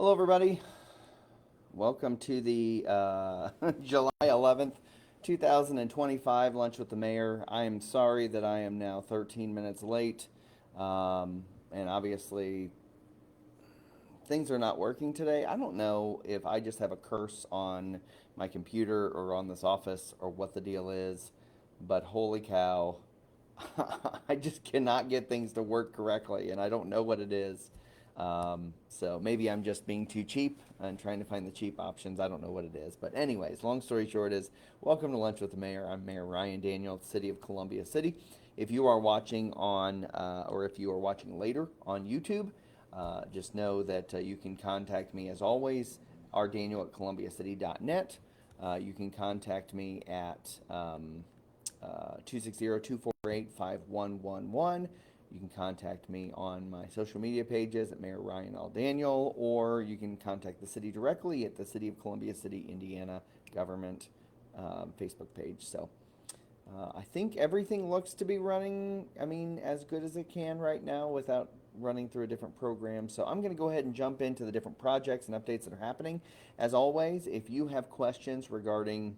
Hello, everybody. Welcome to the July 11th, 2025 Lunch with the Mayor. I am sorry that I am now 13 minutes late. And obviously, things are not working today. I don't know if I just have a curse on my computer or on this office or what the deal is, but holy cow, I just cannot get things to work correctly, and I don't know what it is. So maybe I'm just being too cheap and trying to find the cheap options. I don't know what it is. But anyways, long story short is welcome to Lunch with the Mayor. I'm Mayor Ryan Daniel, City of Columbia City. If you are watching on, or if you are watching later on YouTube, just know that you can contact me as always, rdaniel at columbiacity.net. You can contact me at 260-248-5111. You can contact me on my social media pages at Mayor Ryan L. Daniel, or you can contact the city directly at the City of Columbia City, Indiana government Facebook page. So I think everything looks to be running, as good as it can right now without running through a different program. So I'm going to go ahead and jump into the different projects and updates that are happening. As always, if you have questions regarding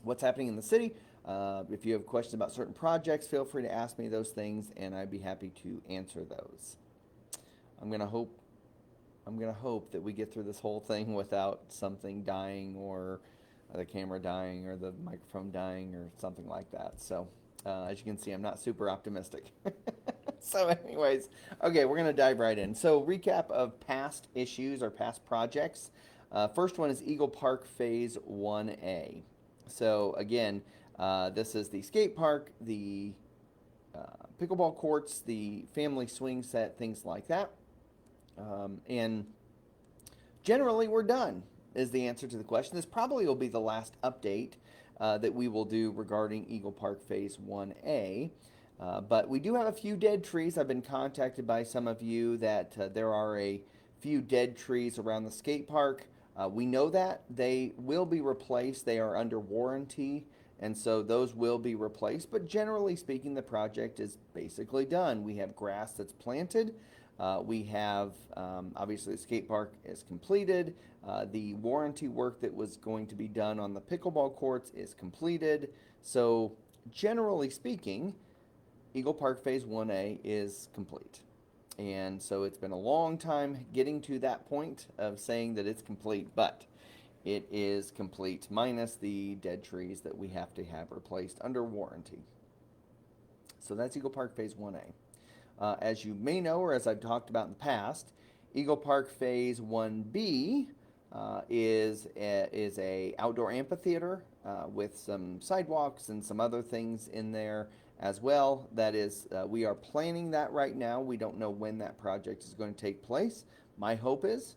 what's happening in the city, if you have questions about certain projects, feel free to ask me those things, and I'd be happy to answer those. I'm gonna hope I'm gonna hope that we get through this whole thing without something dying or the camera dying or the microphone dying or something like that. So, as you can see, I'm not super optimistic. So, anyways, okay, we're gonna dive right in. So, recap of past issues or past projects. First one is Eagle Park Phase 1A. So, again, this is the skate park, the pickleball courts, the family swing set, things like that. And generally, we're done, is the answer to the question. This probably will be the last update that we will do regarding Eagle Park Phase 1A. But we do have a few dead trees. I've been contacted by some of you that there are a few dead trees around the skate park. We know that they will be replaced. They are under warranty, and so those will be replaced. But generally speaking, the project is basically done. We have grass that's planted. We have, obviously, the skate park is completed. The warranty work that was going to be done on the pickleball courts is completed. So, generally speaking, Eagle Park Phase 1A is complete. And so it's been a long time getting to that point of saying that it's complete, but it is complete, minus the dead trees that we have to have replaced under warranty. So that's Eagle Park Phase 1A. As you may know, or as I've talked about in the past, Eagle Park Phase 1B is a outdoor amphitheater with some sidewalks and some other things in there as well. That is, we are planning that right now. We don't know when that project is going to take place. My hope is,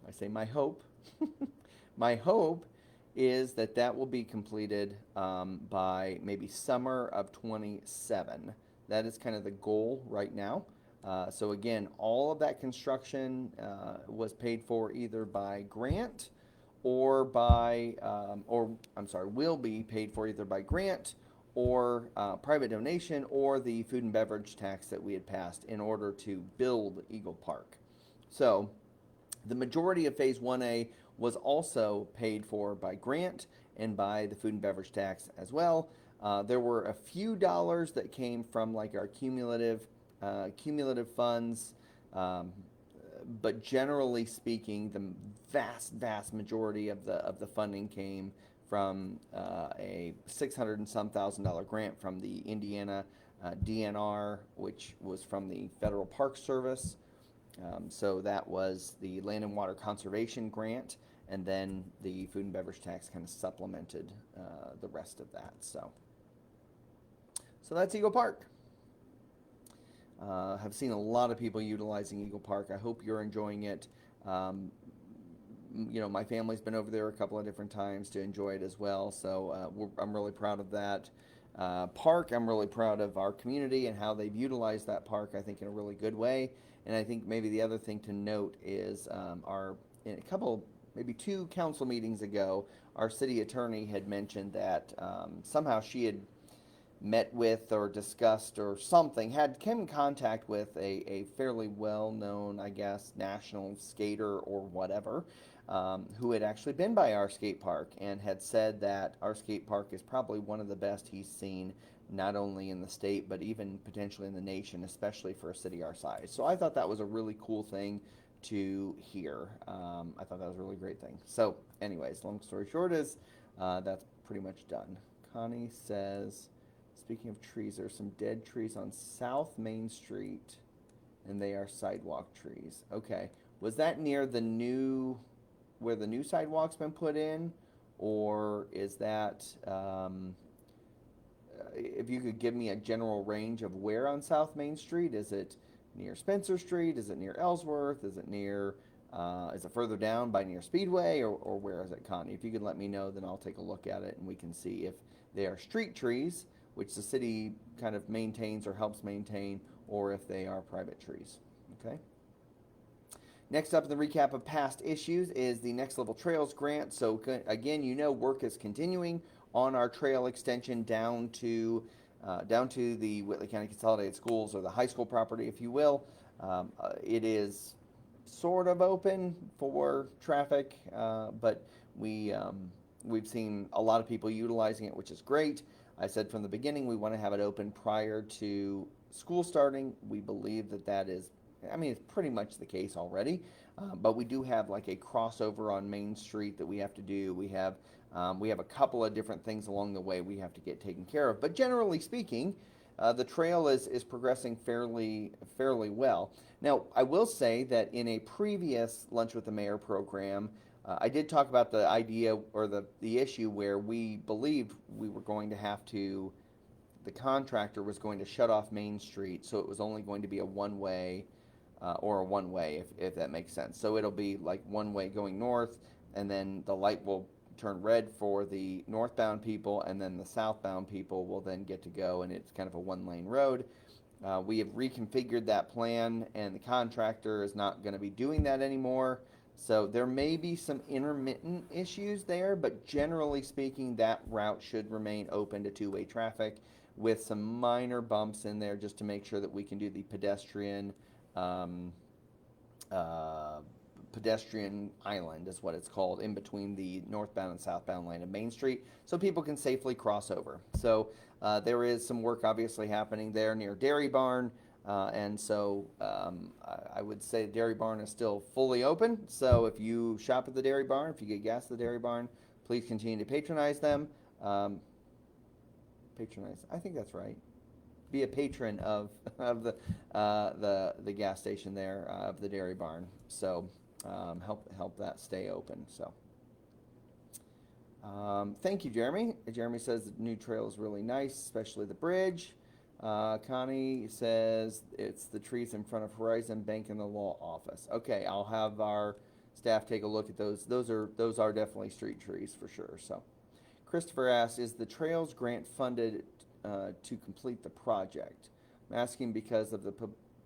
I say my hope, my hope is that that will be completed by maybe summer of 27. That is kind of the goal right now. So again, all of that construction was paid for either by grant or by, will be paid for either by grant or private donation or the food and beverage tax that we had passed in order to build Eagle Park. So the majority of Phase 1A was also paid for by grant and by the food and beverage tax as well. There were a few dollars that came from like our cumulative funds, but generally speaking, the vast majority of the funding came from a $600 and some thousand grant from the Indiana DNR, which was from the Federal Park Service. So that was the Land and Water Conservation Grant, and then the food and beverage tax kind of supplemented the rest of that. So that's Eagle Park. Have seen a lot of people utilizing Eagle Park. I hope you're enjoying it. My family's been over there a couple of different times to enjoy it as well. So I'm really proud of that park. I'm really proud of our community and how they've utilized that park, I think, in a really good way. And I think maybe the other thing to note is in a couple, maybe 2 council meetings ago, our city attorney had mentioned that somehow she had met with or discussed or something, had came in contact with a fairly well-known, I guess, national skater or whatever, who had actually been by our skate park and had said that our skate park is probably one of the best he's seen, not only in the state, but even potentially in the nation, especially for a city our size. So I thought that was a really cool thing to hear. I thought that was a really great thing. So anyways, long story short is that's pretty much done. Connie says, speaking of trees, there's some dead trees on South Main Street, and they are sidewalk trees. Okay. Was that near the new, where the new sidewalk's been put in? Or is that, if you could give me a general range of where on South Main Street? Is it near Spencer Street? Is it near Ellsworth? Is it near, is it further down by near Speedway? Or where is it, Connie? If you could let me know, then I'll take a look at it and we can see if they are street trees, which the city kind of maintains or helps maintain, or if they are private trees. Okay. Next up in the recap of past issues is the Next Level Trails grant. So again, you know, work is continuing on our trail extension down to the Whitley County Consolidated Schools, or the high school property, if you will. It is sort of open for traffic, but we've seen a lot of people utilizing it, which is great. I said from the beginning we want to have it open prior to school starting. We believe that that is, I mean, it's pretty much the case already, but we do have like a crossover on Main Street that we have to do. We have a couple of different things along the way we have to get taken care of. But generally speaking, the trail is progressing fairly well. Now, I will say that in a previous Lunch with the Mayor program, I did talk about the idea or the issue where we believed we were going to have to, the contractor was going to shut off Main Street, so it was only going to be a one-way, or a one-way, if that makes sense. So it'll be like one way going north, and then the light will turn red for the northbound people, and then the southbound people will then get to go, and it's kind of a one-lane road. We have reconfigured that plan, and the contractor is not going to be doing that anymore. So there may be some intermittent issues there, but generally speaking, that route should remain open to two-way traffic with some minor bumps in there just to make sure that we can do the pedestrian pedestrian island is what it's called, in between the northbound and southbound lane of Main Street, so people can safely cross over. So there is some work obviously happening there near Dairy Barn, and so I would say Dairy Barn is still fully open. So if you shop at the Dairy Barn, if you get gas at the Dairy Barn, please continue to patronize them. Patronize, I think that's right. Be a patron of the gas station there, of the Dairy Barn. So help that stay open. So thank you, Jeremy. Jeremy says the new trail is really nice, especially the bridge. Connie says it's the trees in front of Horizon Bank and the law office. Okay, I'll have our staff take a look at those. Those are definitely street trees for sure. So Christopher asks, is the trails grant funded to complete the project? I'm asking because of the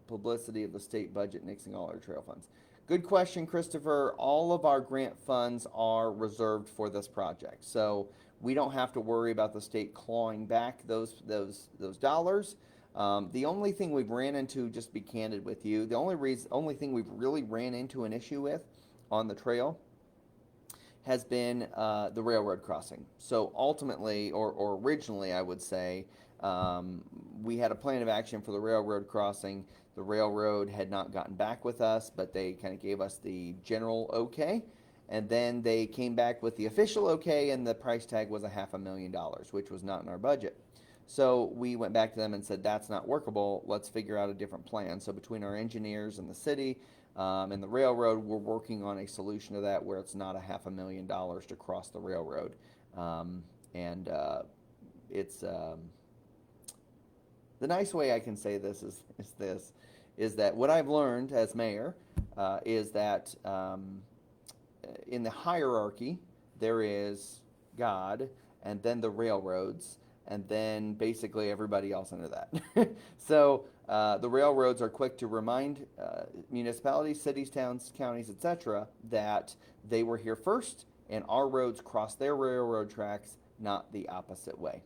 publicity of the state budget nixing all our trail funds. Good question, Christopher. All of our grant funds are reserved for this project, so we don't have to worry about the state clawing back those dollars. The only thing we've ran into, just to be candid with you, the only thing we've really ran into an issue with on the trail has been the railroad crossing. So ultimately, or originally, I would say, we had a plan of action for the railroad crossing. The railroad had not gotten back with us, but they kind of gave us the general okay. And then they came back with the official okay, and the price tag was $500,000, which was not in our budget. So we went back to them and said, that's not workable. Let's figure out a different plan. So between our engineers and the city and the railroad, we're working on a solution to that where it's not $500,000 to cross the railroad. It's the nice way I can say this is that what I've learned as mayor is that in the hierarchy there is God, and then the railroads, and then basically everybody else under that. So the railroads are quick to remind municipalities, cities, towns, counties, etc., that they were here first, and our roads cross their railroad tracks, not the opposite way.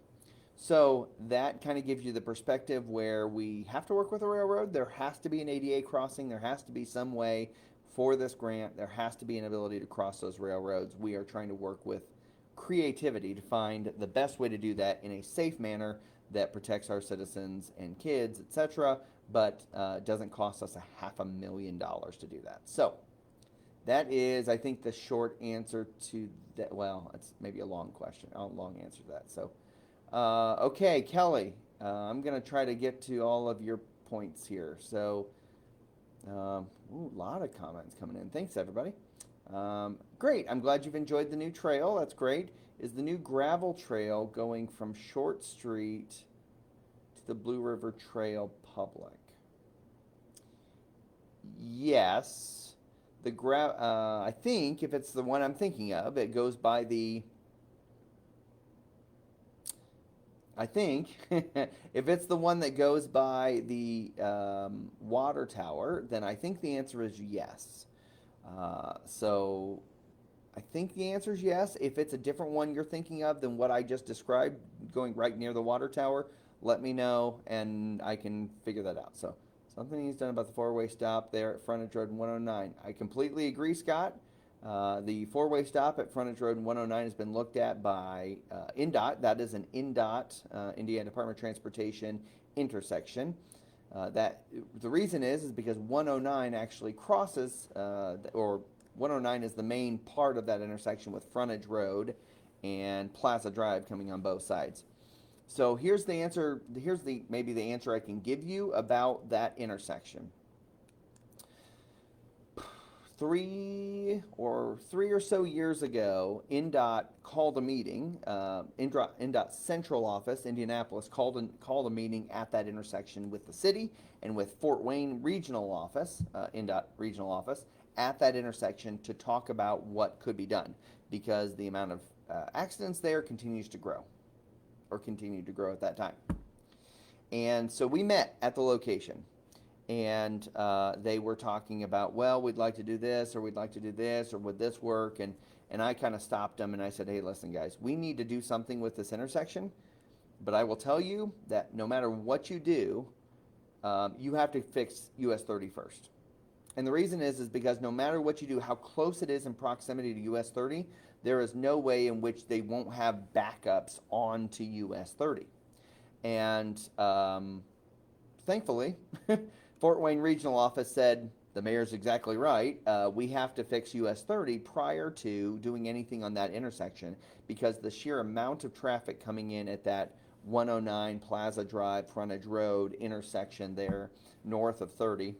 So that kind of gives you the perspective where we have to work with a railroad. There has to be an ADA crossing. There has to be some way for this grant. There has to be an ability to cross those railroads. We are trying to work with creativity to find the best way to do that in a safe manner that protects our citizens and kids, etc., but doesn't cost us $500,000 to do that. So that is, I think, the short answer to that. Well, it's maybe a long question, a long answer to that. So, okay, Kelly, I'm going to try to get to all of your points here. So, a lot of comments coming in. Thanks, everybody. Great. I'm glad you've enjoyed the new trail. That's great. Is the new gravel trail going from Short Street to the Blue River Trail public? Yes. I think if it's the one I'm thinking of, it goes by the. I think if it's the one that goes by the water tower, then I think the answer is yes. So I think the answer is yes. If it's a different one you're thinking of than what I just described, going right near the water tower, let me know and I can figure that out. So something he's done about the four-way stop there at Frontage Road 109. I completely agree, Scott. The four-way stop at Frontage Road 109 has been looked at by INDOT. That is an INDOT, Indiana Department of Transportation intersection. That the reason is because 109 actually crosses, or 109 is the main part of that intersection with Frontage Road and Plaza Drive coming on both sides. So here's the answer. Here's maybe the answer I can give you about that intersection. Three or so years ago, INDOT called a meeting. INDOT Central Office, Indianapolis, called a meeting at that intersection with the city and with Fort Wayne Regional Office, INDOT Regional Office, at that intersection to talk about what could be done because the amount of accidents there continues to grow. Or continued to grow at that time. And so we met at the location, and they were talking about, well, we'd like to do this, or we'd like to do this, or would this work? And I kind of stopped them, and I said, hey, listen, guys, we need to do something with this intersection, but I will tell you that no matter what you do, you have to fix US 30 first. And the reason is because no matter what you do, how close it is in proximity to US 30, there is no way in which they won't have backups onto US 30. And thankfully, Fort Wayne Regional Office said, the mayor's exactly right, we have to fix US 30 prior to doing anything on that intersection because the sheer amount of traffic coming in at that 109 Plaza Drive Frontage Road intersection there north of 30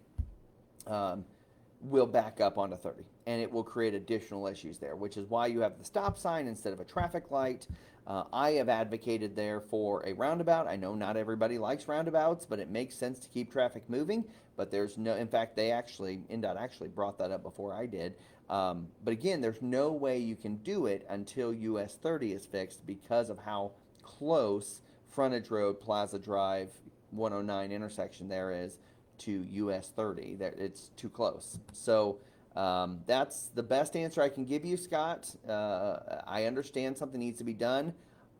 will back up onto 30, and it will create additional issues there, which is why you have the stop sign instead of a traffic light. I have advocated there for a roundabout. I know not everybody likes roundabouts, but it makes sense to keep traffic moving. But there's no, in fact, INDOT actually brought that up before I did. But again, there's no way you can do it until US 30 is fixed because of how close Frontage Road, Plaza Drive, 109 intersection there is to US 30. It's too close. So that's the best answer I can give you, Scott. I understand something needs to be done.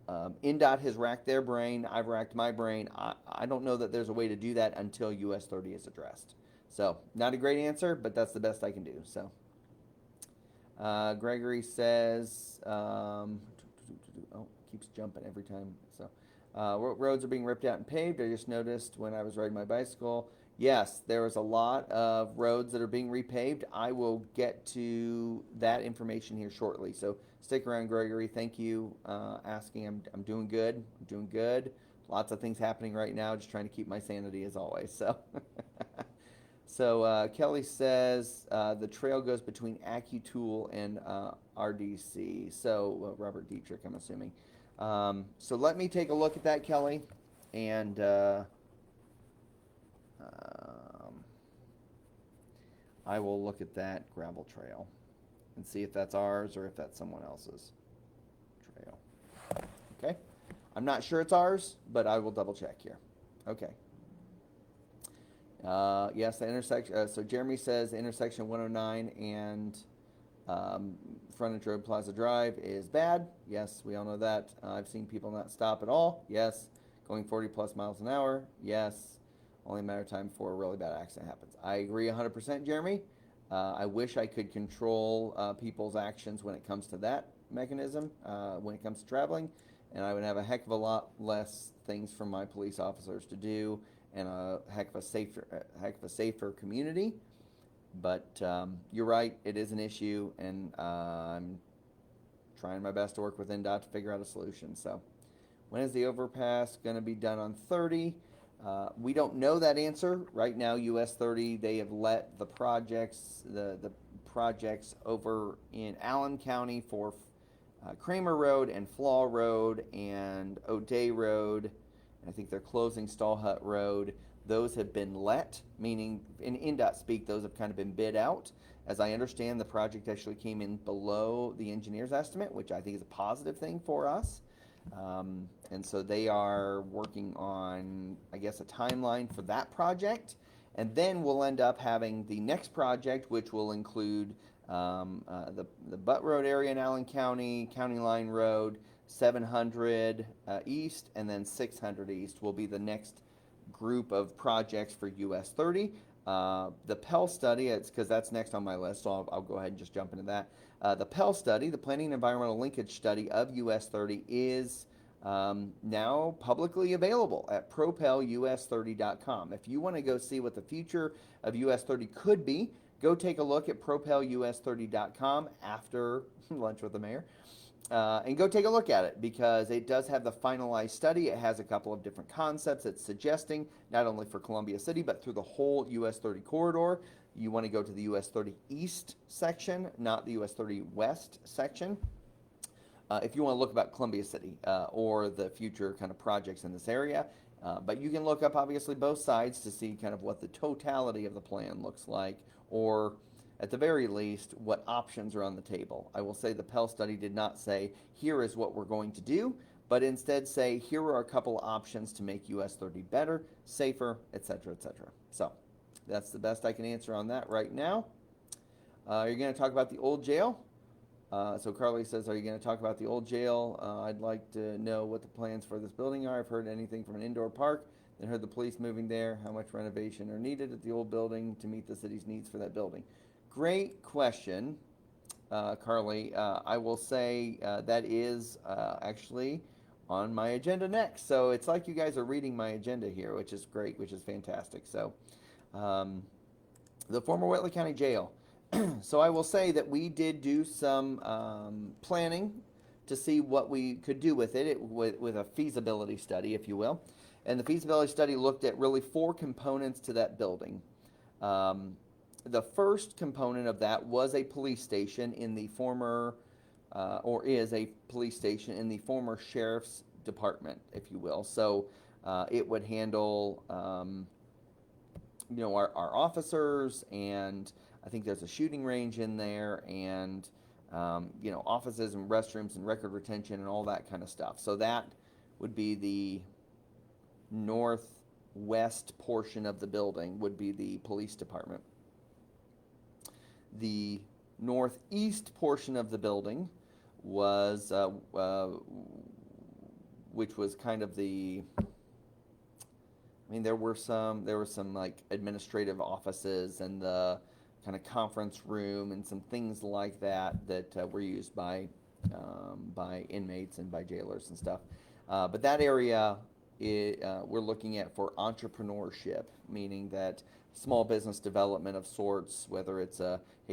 INDOT has racked their brain. I've racked my brain. I don't know that there's a way to do that until US 30 is addressed. So not a great answer, but that's the best I can do. So Gregory says, keeps jumping every time. So roads are being ripped out and paved. I just noticed when I was riding my bicycle. Yes, there is a lot of roads that are being repaved. I will get to that information here shortly. So stick around, Gregory. Thank you asking. I'm doing good. I'm doing good. Lots of things happening right now. Just trying to keep my sanity as always. So, Kelly says the trail goes between AccuTool and RDC. So Robert Dietrich, I'm assuming. So let me take a look at that, Kelly, and I will look at that gravel trail and see if that's ours or if that's someone else's trail. Okay? I'm not sure it's ours, but I will double check here. Okay. Yes, the intersection. So Jeremy says the intersection 109 and Frontage Road Plaza Drive is bad. Yes, we all know that. I've seen people not stop at all. Yes. Going 40 plus miles an hour. Yes. Only a matter of time before a really bad accident happens. I agree 100%, Jeremy. I wish I could control people's actions when it comes to that mechanism, when it comes to traveling, and I would have a heck of a lot less things for my police officers to do, and a heck of a safer community. But you're right, it is an issue, and I'm trying my best to work with NDOT to figure out a solution. So, when is the overpass going to be done on 30? We don't know that answer right now. US 30, they have let the projects over in Allen County for Kramer Road and Flaw Road and O'Day Road. I think they're closing Stall Hut Road. Those have been let, meaning in NDOT speak, those have kind of been bid out. As I understand, the project actually came in below the engineer's estimate, which I think is a positive thing for us. And so they are working on, I guess, a timeline for that project. And then we'll end up having the next project, which will include the Butt Road area in Allen County, County Line Road, 700 East, and then 600 East will be the next group of projects for US 30. The Pell study, it's because that's next on my list, so I'll go ahead and just jump into that. The Pell study, the Planning and Environmental Linkage study of US 30, is now publicly available at propelus30.com. If you want to go see what the future of US 30 could be, go take a look at propelus30.com after lunch with the mayor. And go take a look at it, because it does have the finalized study. It has a couple of different concepts it's suggesting, not only for Columbia City, but through the whole US 30 corridor. You want to go to the US 30 East section, not the US 30 West section. If you want to look about Columbia City or the future kind of projects in this area. But you can look up, obviously, both sides to see kind of what the totality of the plan looks like, or at the very least, what options are on the table. I will say the Pell study did not say, here is what we're going to do, but instead say, here are a couple options to make US 30 better, safer, etc., etc. So that's the best I can answer on that right now. Are you going to talk about the old jail? So Carly says, are you going to talk about the old jail? I'd like to know what the plans for this building are. I've heard anything from an indoor park, then heard the police moving there. How much renovation are needed at the old building to meet the city's needs for that building? Great question, Carly. I will say that is actually on my agenda next. So it's like you guys are reading my agenda here, which is great, which is fantastic. So the former Whately County Jail. So I will say that we did do some planning to see what we could do with it, with a feasibility study, if you will. And the feasibility study looked at really 4 components to that building. The first component of that was a police station in the former, or is a police station in the former sheriff's department, if you will. So it would handle, our officers, and I think there's a shooting range in there, and offices and restrooms and record retention and all that kind of stuff. So that would be the northwest portion of the building, would be the police department. The northeast portion of the building was, which was kind of the, there were some like administrative offices and the kind of conference room and some things like that were used by inmates and by jailers and stuff. But that area we're looking at for entrepreneurship, meaning that small business development of sorts, whether it's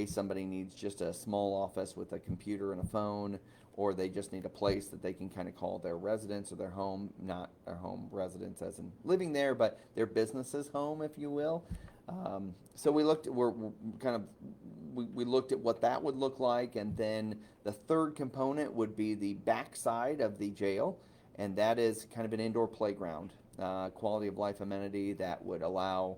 somebody needs just a small office with a computer and a phone, or they just need a place that they can kind of call their residence or their home, not their home residence as in living there, but their business's home, if you will. So we looked at, we looked at what that would look like, and then the third component would be the backside of the jail, and that is kind of an indoor playground, quality of life amenity that would allow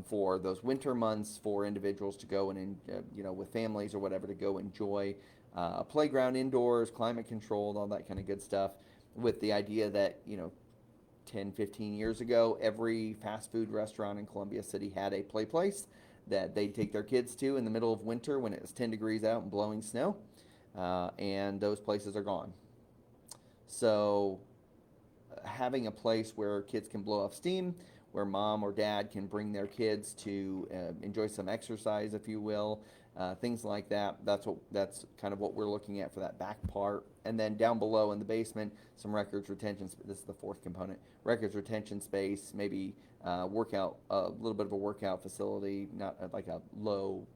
for those winter months for individuals to go and, with families or whatever, to go enjoy a playground indoors, climate controlled, all that kind of good stuff, with the idea that, 10, 15 years ago, every fast food restaurant in Columbia City had a play place that they take their kids to in the middle of winter when it's 10 degrees out and blowing snow, and those places are gone. So having a place where kids can blow off steam, where mom or dad can bring their kids to enjoy some exercise, if you will, things like that. That's kind of what we're looking at for that back part. And then down below in the basement, some records retention. This is the fourth component: records retention space, maybe workout, a little bit of a workout facility, not like a low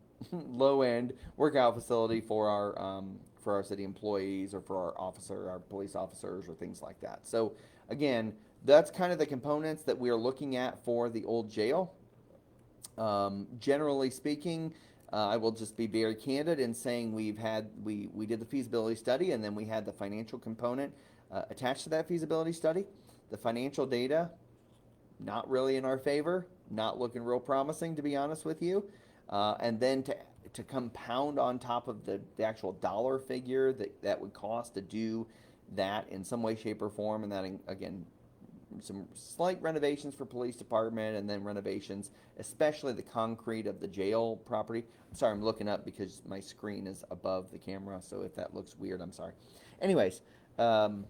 end workout facility for our city employees or for our police officers or things like that. So again, that's kind of the components that we are looking at for the old jail. Generally speaking, I will just be very candid in saying we did the feasibility study, and then we had the financial component attached to that feasibility study. The financial data, not really in our favor, not looking real promising, to be honest with you. And then to compound on top of the actual dollar figure that would cost to do that in some way, shape, or form, and that, again, some slight renovations for police department, and then renovations, especially the concrete of the jail property. I'm sorry, I'm looking up because my screen is above the camera, so if that looks weird, I'm sorry. Anyways, the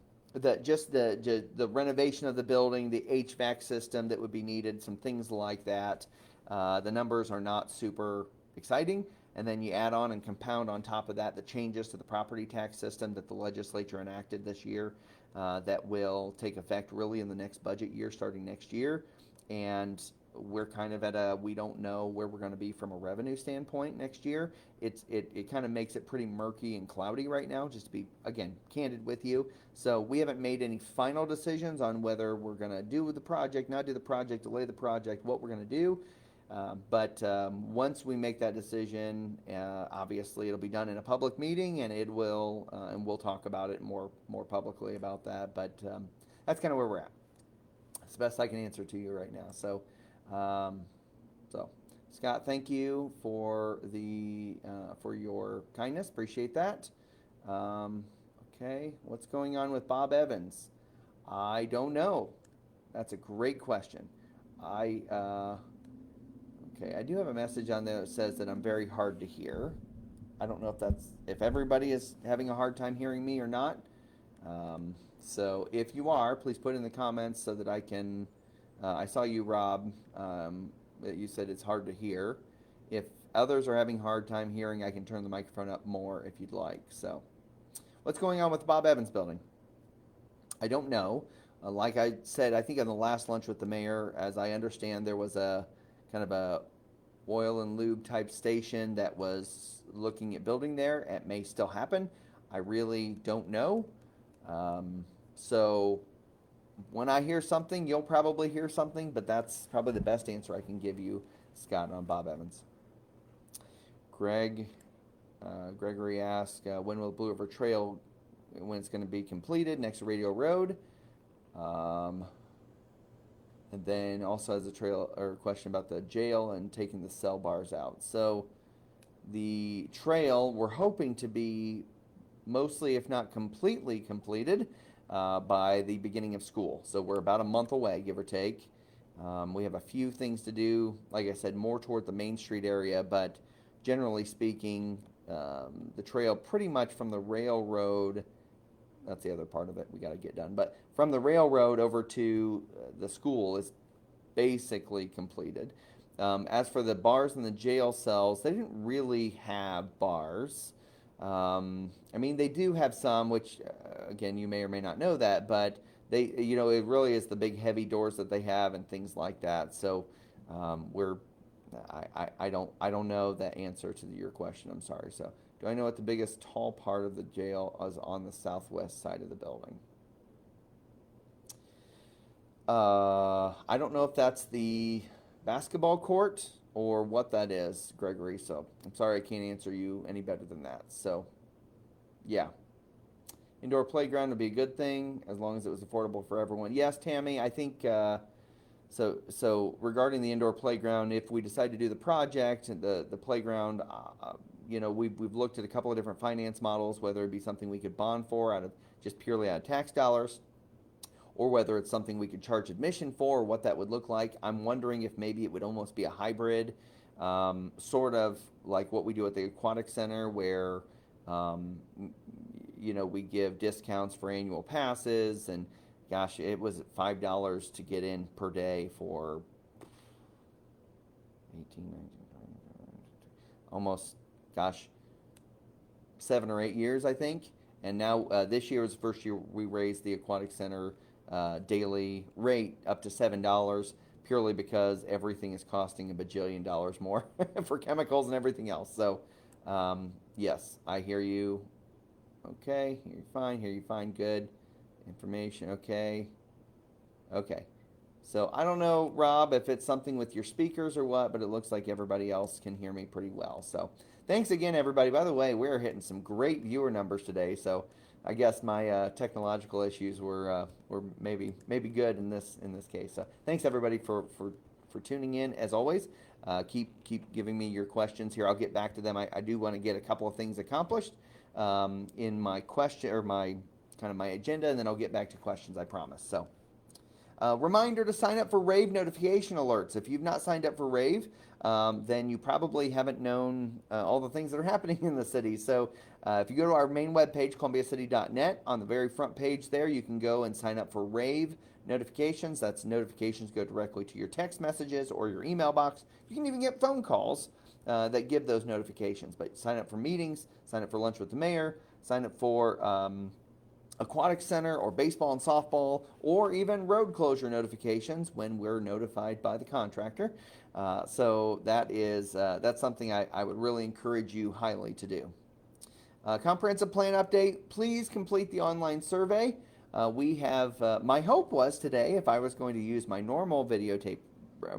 renovation of the building, the HVAC system that would be needed, some things like that. The numbers are not super exciting. And then you add on and compound on top of that the changes to the property tax system that the legislature enacted this year that will take effect really in the next budget year, starting next year. And we're kind of we don't know where we're going to be from a revenue standpoint next year. It kind of makes it pretty murky and cloudy right now, just to be, again, candid with you. So we haven't made any final decisions on whether we're going to do the project, not do the project, delay the project, what we're going to do. But once we make that decision, obviously it'll be done in a public meeting, and and we'll talk about it more publicly about that. But that's kind of where we're at. It's the best I can answer to you right now. So Scott, thank you for for your kindness. Appreciate that. Okay, what's going on with Bob Evans? I don't know. That's a great question. Okay, I do have a message on there that says that I'm very hard to hear. I don't know if everybody is having a hard time hearing me or not. So if you are, please put in the comments so that I can. I saw you, Rob. That you said it's hard to hear. If others are having a hard time hearing, I can turn the microphone up more if you'd like. So, what's going on with the Bob Evans building? I don't know. Like I said, I think on the last lunch with the mayor, as I understand, there was a kind of a oil and lube type station that was looking at building there. It may still happen. I really don't know. So when I hear something, you'll probably hear something, but that's probably the best answer I can give you, Scott, on Bob Evans. Gregory asked, when will the Blue River Trail, when it's going to be completed next to Radio Road? And then also has a question about the jail and taking the cell bars out. So the trail, we're hoping to be mostly, if not completely completed by the beginning of school. So we're about a month away, give or take. We have a few things to do, like I said, more toward the Main Street area, but generally speaking, the trail pretty much from the railroad, that's the other part of it we got to get done, but from the railroad over to the school is basically completed. As for the bars in the jail cells, they didn't really have bars. I mean, they do have some, which, again, you may or may not know that, but they, it really is the big heavy doors that they have and things like that. So I don't know the answer to your question. I'm sorry. So do I know what the biggest tall part of the jail is on the southwest side of the building? I don't know if that's the basketball court or what that is, Gregory. So I'm sorry I can't answer you any better than that. So, yeah. Indoor playground would be a good thing as long as it was affordable for everyone. Yes, Tammy, I think so regarding the indoor playground, if we decide to do the project, the playground, we've looked at a couple of different finance models, whether it be something we could bond for purely out of tax dollars, or whether it's something we could charge admission for, or what that would look like. I'm wondering if maybe it would almost be a hybrid, sort of like what we do at the Aquatic Center, where um, we give discounts for annual passes, and gosh, it was $5 to get in per day for 18, 19, almost, gosh, 7 or 8 years, I think. And now this year was the first year we raised the Aquatic Center daily rate up to $7, purely because everything is costing a bajillion dollars more for chemicals and everything else. So, yes, I hear you. Okay, hear you fine. Hear you fine. Good information. Okay. Okay. So I don't know, Rob, if it's something with your speakers or what, but it looks like everybody else can hear me pretty well. So thanks again, everybody. By the way, we're hitting some great viewer numbers today. So I guess my technological issues were maybe good in this case. So thanks everybody for tuning in. As always, keep giving me your questions here. I'll get back to them. I do want to get a couple of things accomplished in my question or my kind of my agenda, and then I'll get back to questions. I promise. So. Reminder to sign up for Rave notification alerts. If you've not signed up for Rave, then you probably haven't known all the things that are happening in the city. So if you go to our main webpage, columbiacity.net, on the very front page there, you can go and sign up for Rave notifications. That's notifications go directly to your text messages or your email box. You can even get phone calls that give those notifications. But sign up for meetings, sign up for lunch with the mayor, sign up for Aquatic Center or baseball and softball, or even road closure notifications when we're notified by the contractor. So that's something I would really encourage you highly to do. Comprehensive plan update, please complete the online survey. We have, my hope was today, if I was going to use my normal videotape,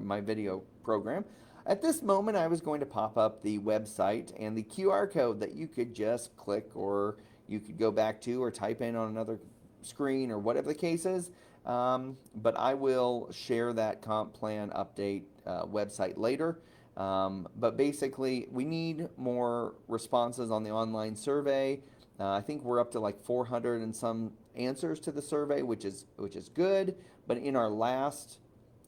my video program, at this moment I was going to pop up the website and the QR code that you could just click, or you could go back to or type in on another screen or whatever the case is. But I will share that comp plan update website later. But basically, we need more responses on the online survey. I think we're up to like 400 and some answers to the survey, which is good. But in our last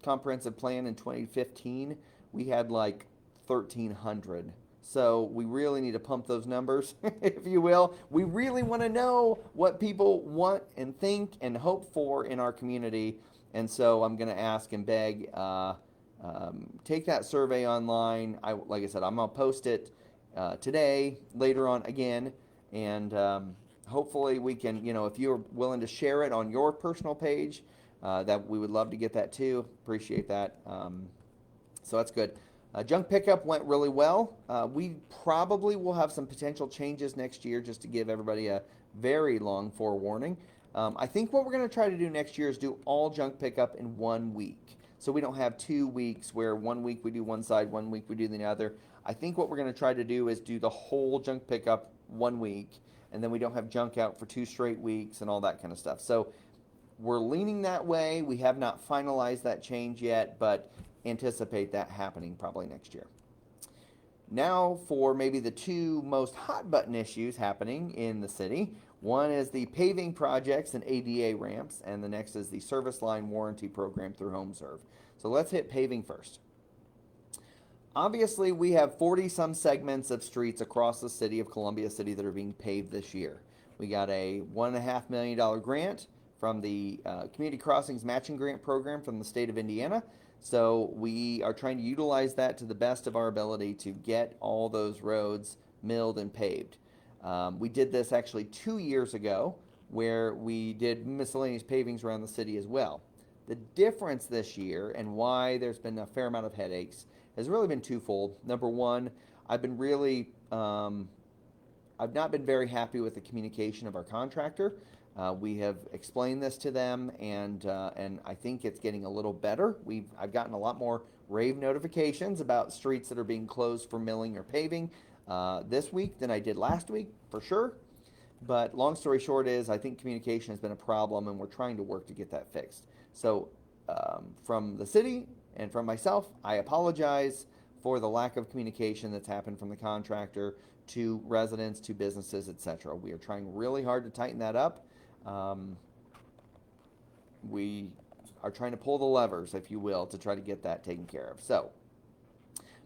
comprehensive plan in 2015, we had like 1,300. So we really need to pump those numbers, if you will. We really want to know what people want and think and hope for in our community. And so I'm going to ask and beg, take that survey online. Like I said, I'm going to post it today, later on again. And hopefully we can, if you're willing to share it on your personal page, that we would love to get that too. Appreciate that. So that's good. Junk pickup went really well. We probably will have some potential changes next year, just to give everybody a very long forewarning. I think what we're going to try to do next year is do all junk pickup in 1 week. So we don't have 2 weeks where 1 week we do one side, 1 week we do the other. I think what we're going to try to do is do the whole junk pickup 1 week, and then we don't have junk out for 2 straight weeks and all that kind of stuff. So we're leaning that way. We have not finalized that change yet, but anticipate that happening probably next year. Now for maybe the 2 most hot button issues happening in the city. One is the paving projects and ADA ramps, and the next is the service line warranty program through HomeServe. So let's hit paving first. Obviously, we have 40 some segments of streets across the city of Columbia City that are being paved this year. We got a $1.5 million grant from the Community Crossings Matching Grant Program from the state of Indiana. So we are trying to utilize that to the best of our ability to get all those roads milled and paved. We did this actually 2 years ago, where we did miscellaneous pavings around the city as well. The difference this year, and why there's been a fair amount of headaches, has really been twofold. Number one, I've not been very happy with the communication of our contractor. We have explained this to them, and I think it's getting a little better. I've gotten a lot more rave notifications about streets that are being closed for milling or paving this week than I did last week, for sure. But long story short is, I think communication has been a problem, and we're trying to work to get that fixed. So from the city and from myself, I apologize for the lack of communication that's happened from the contractor to residents, to businesses, etc. We are trying really hard to tighten that up. We are trying to pull the levers, if you will, to try to get that taken care of. So,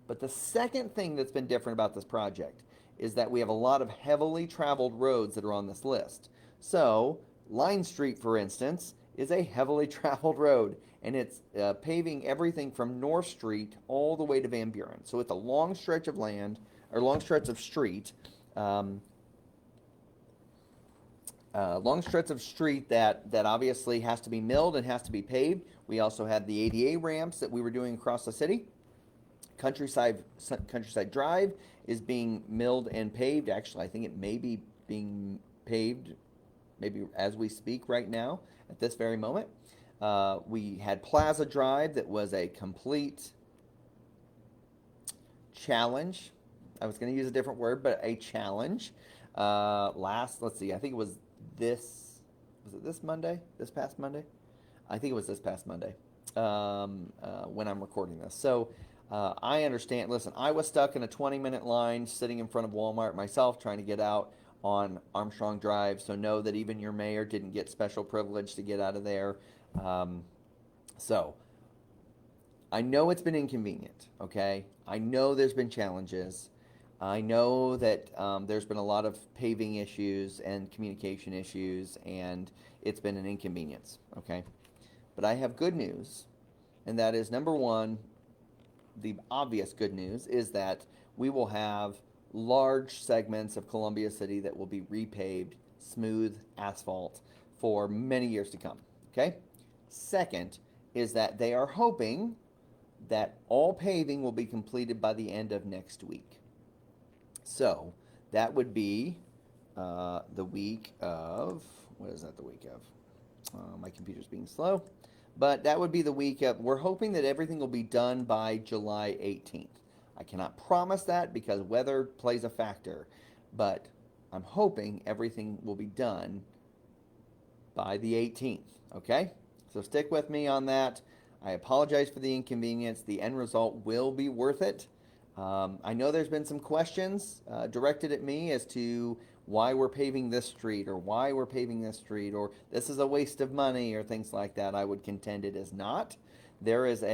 But the second thing that's been different about this project is that we have a lot of heavily traveled roads that are on this list. So, Line Street, for instance, is a heavily traveled road, and it's paving everything from North Street all the way to Van Buren. So it's a long stretch of land, or long stretch of street, um, long stretch of street that obviously has to be milled and has to be paved. We also had the ADA ramps that we were doing across the city. Countryside Drive is being milled and paved. Actually, I think it may be being paved maybe as we speak right now at this very moment. We had Plaza Drive that was a complete challenge. I was going to use a different word, but a challenge. Let's see, I think it was this Monday? This past Monday? I think it was this past Monday when I'm recording this. So I understand. Listen, I was stuck in a 20-minute line sitting in front of Walmart myself trying to get out on Armstrong Drive. So know that even your mayor didn't get special privilege to get out of there. So I know it's been inconvenient, okay? I know there's been challenges. I know that there's been a lot of paving issues and communication issues, and it's been an inconvenience, okay? But I have good news, and that is number one, the obvious good news is that we will have large segments of Columbia City that will be repaved, smooth asphalt for many years to come, okay? Second is that they are hoping that all paving will be completed by the end of next week. So that would be the week of, what is that the week of? My computer's being slow. But that would be the week of, we're hoping that everything will be done by July 18th. I cannot promise that because weather plays a factor, but I'm hoping everything will be done by the 18th, okay? So stick with me on that. I apologize for the inconvenience. The end result will be worth it. I know there's been some questions directed at me as to why we're paving this street or why we're paving this street or this is a waste of money or things like that. I would contend it is not. There is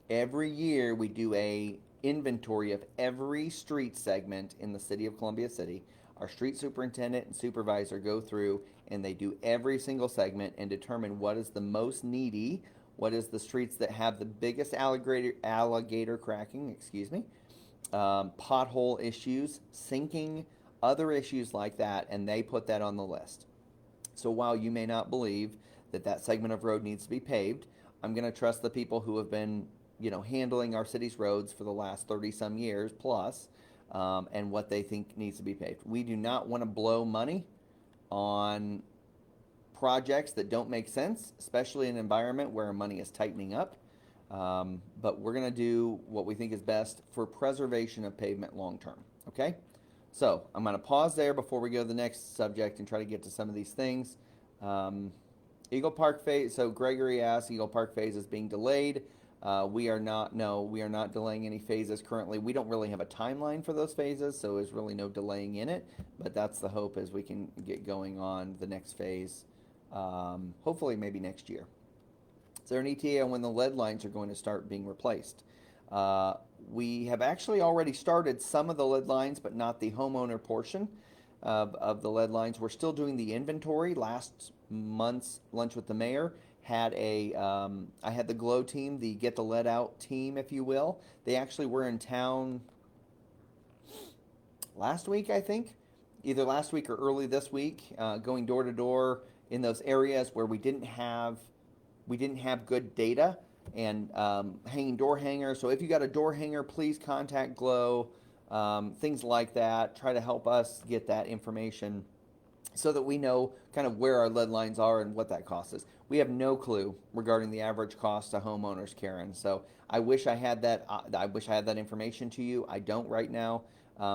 every year we do a inventory of every street segment in the city of Columbia City. Our street superintendent and supervisor go through and they do every single segment and determine what is the most needy, what is the streets that have the biggest alligator cracking, pothole issues, sinking, other issues like that, and they put that on the list. So while you may not believe that that segment of road needs to be paved, I'm going to trust the people who have been, handling our city's roads for the last 30 some years plus, and what they think needs to be paved. We do not want to blow money on projects that don't make sense, especially in an environment where money is tightening up. But we're going to do what we think is best for preservation of pavement long term. Okay? So I'm going to pause there before we go to the next subject and try to get to some of these things. Eagle Park phase. So Gregory asked, Eagle Park phase is being delayed. We are not delaying any phases currently. We don't really have a timeline for those phases, so there's really no delaying in it. But that's the hope as we can get going on the next phase. Hopefully maybe next year. Is there an ETA on when the lead lines are going to start being replaced? We have actually already started some of the lead lines, but not the homeowner portion of the lead lines. We're still doing the inventory. Last month's lunch with the mayor had I had the GLOW team, the Get the Lead Out team, if you will. They actually were in town last week, I think, either last week or early this week, going door to door in those areas where we didn't have good data and hanging door hangers. So if you got a door hanger, please contact GLOW, things like that. Try to help us get that information so that we know kind of where our lead lines are and what that cost is. We have no clue regarding the average cost to homeowners, Karen. So I wish I had that. I wish I had that information to you. I don't right now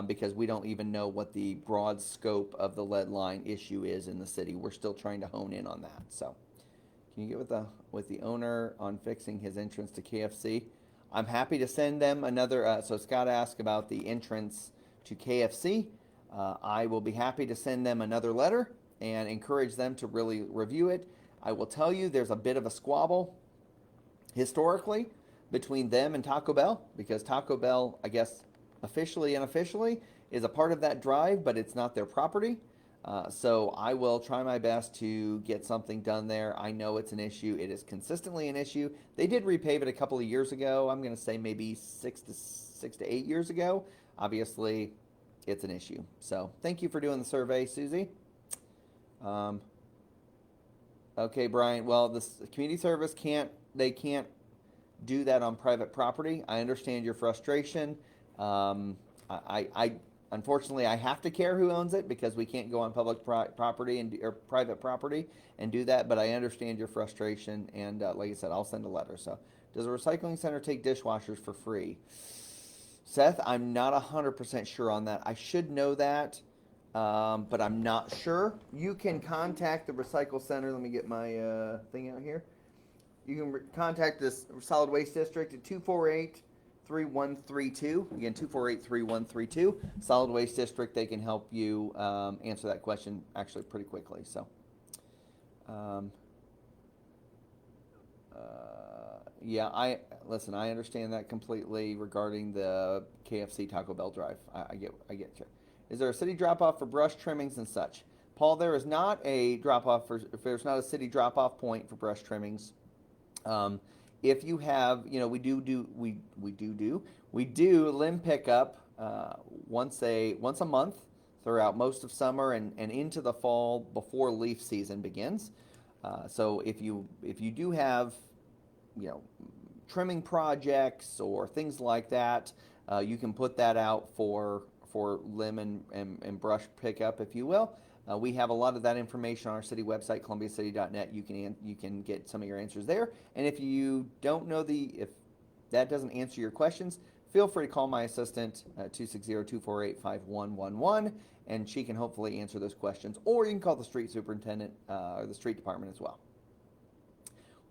because we don't even know what the broad scope of the lead line issue is in the city. We're still trying to hone in on that. So can you get with the owner on fixing his entrance to KFC? I'm happy to send them another. So Scott asked about the entrance to KFC. I will be happy to send them another letter and encourage them to really review it. I will tell you there's a bit of a squabble historically between them and Taco Bell, because Taco Bell, I guess, officially and unofficially, is a part of that drive, but it's not their property. So I will try my best to get something done there. I know it's an issue. It is consistently an issue. They did repave it a couple of years ago. I'm going to say maybe 6 to 8 years ago. Obviously, it's an issue. So thank you for doing the survey, Susie. Okay, Brian. Well, the community service can't do that on private property. I understand your frustration. I unfortunately I have to care who owns it because we can't go on public property or private property and do that. But I understand your frustration, and like I said, I'll send a letter. So, does a recycling center take dishwashers for free? Seth, I'm not 100% sure on that. I should know that, but I'm not sure. You can contact the recycle center. Let me get my thing out here. You can contact this solid waste district at 248-3132. Again, 248-3132. Solid waste district. They can help you answer that question actually pretty quickly. So, yeah, I understand that completely regarding the KFC Taco Bell drive. I get you. Is there a city drop off for brush trimmings and such? Paul, there is not a drop off there's not a city drop off point for brush trimmings. If you have, we do limb pickup once a month throughout most of summer and into the fall before leaf season begins. So if you do have, trimming projects or things like that, you can put that out for limb and brush pickup, if you will. We have a lot of that information on our city website, columbiacity.net. You can get some of your answers there. And if you don't know if that doesn't answer your questions, feel free to call my assistant, 260-248-5111, and she can hopefully answer those questions. Or you can call the street superintendent or the street department as well.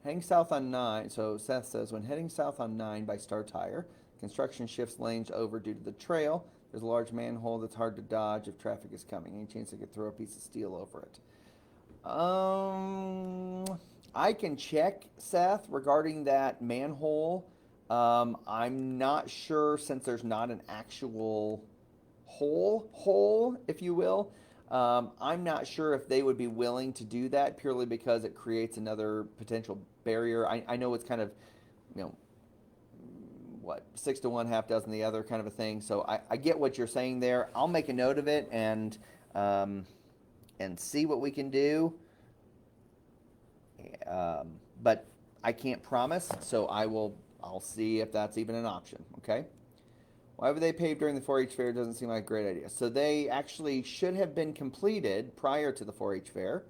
Heading south on 9, so Seth says, when heading south on 9 by Star Tire, construction shifts lanes over due to the trail. There's a large manhole that's hard to dodge if traffic is coming. Any chance I could throw a piece of steel over it? I can check, Seth, regarding that manhole. I'm not sure, since there's not an actual hole, if you will. I'm not sure if they would be willing to do that purely because it creates another potential barrier. I know it's kind of, 6 to 1, half dozen the other kind of a thing. So I get what you're saying there. I'll make a note of it and see what we can do. But I can't promise, so I'll see if that's even an option. Okay. Why would they pave during the 4-H fair? Doesn't seem like a great idea. So they actually should have been completed prior to the 4-H fair.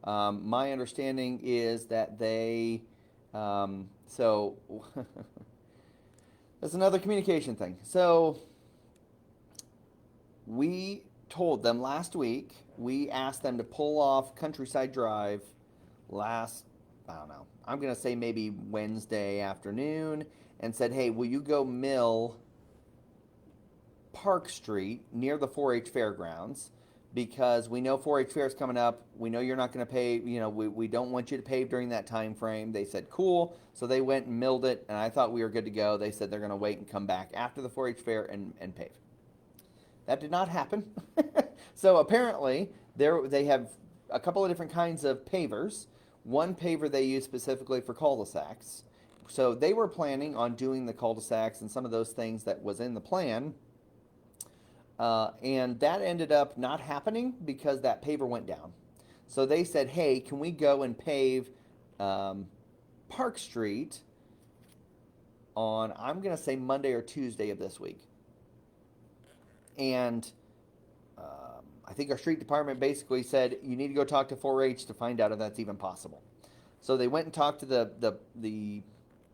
My understanding is that they, so that's another communication thing. So we told them last week, we asked them to pull off Countryside Drive I'm going to say maybe Wednesday afternoon, and said, hey, will you go mill Park Street near the 4-H fairgrounds, because we know 4-H fair is coming up. We know you're not going to pave. We don't want you to pave during that time frame. They said cool, so they went and milled it, and I thought we were good to go. They said they're going to wait and come back after the 4-H fair and pave. That did not happen. So apparently they have a couple of different kinds of pavers. One paver they use specifically for cul-de-sacs. So they were planning on doing the cul-de-sacs and some of those things that was in the plan. And that ended up not happening because that paver went down. So they said, hey, can we go and pave Park Street on, I'm going to say Monday or Tuesday of this week. And I think our street department basically said, you need to go talk to 4-H to find out if that's even possible. So they went and talked to the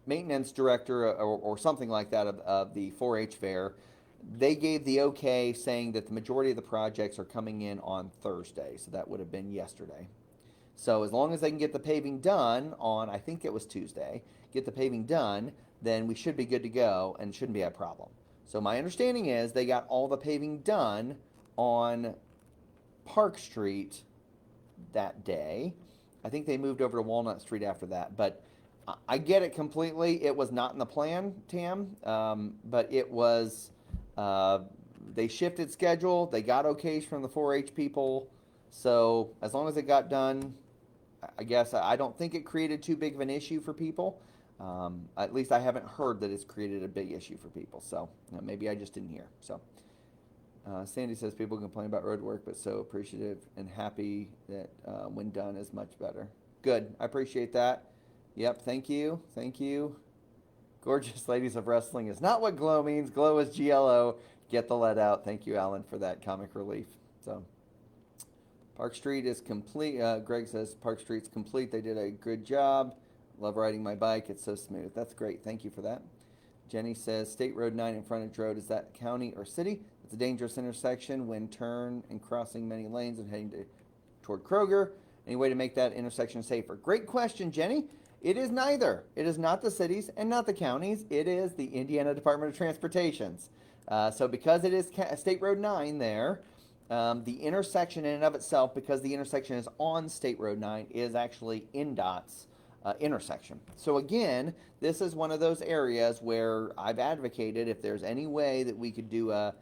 maintenance director or something like that of the 4-H fair. They gave the okay, saying that the majority of the projects are coming in on Thursday. So that would have been yesterday. So as long as they can get the paving done on, I think it was Tuesday, get the paving done, then we should be good to go and shouldn't be a problem. So my understanding is they got all the paving done on Park Street that day. I think they moved over to Walnut Street after that. But I get it completely. It was not in the plan, Tam, but it was. Uh, they shifted schedule. They got okays from the 4-H people, so as long as it got done, I guess I don't think it created too big of an issue for people. At least I haven't heard that it's created a big issue for people. So maybe I just didn't hear. So Sandy says people complain about road work, but so appreciative and happy that when done is much better. Good. I appreciate that. Yep. Thank you. Thank you. Gorgeous ladies of wrestling is not what glow means. Glow is GLO. Get the lead out. Thank you, Alan, for that comic relief. So Park Street is complete. Greg says Park Street's complete. They did a good job. Love riding my bike. It's so smooth. That's great. Thank you for that. Jenny says State Road 9 and Frontage Road, is that county or city? It's a dangerous intersection when turn and crossing many lanes and heading toward Kroger. Any way to make that intersection safer? Great question, Jenny. It is neither. It is not the cities and not the counties. It is the Indiana Department of Transportation's. So because it is State Road 9 there, the intersection in and of itself, because the intersection is on State Road 9, is actually INDOT's intersection. So again, this is one of those areas where I've advocated if there's any way that we could do a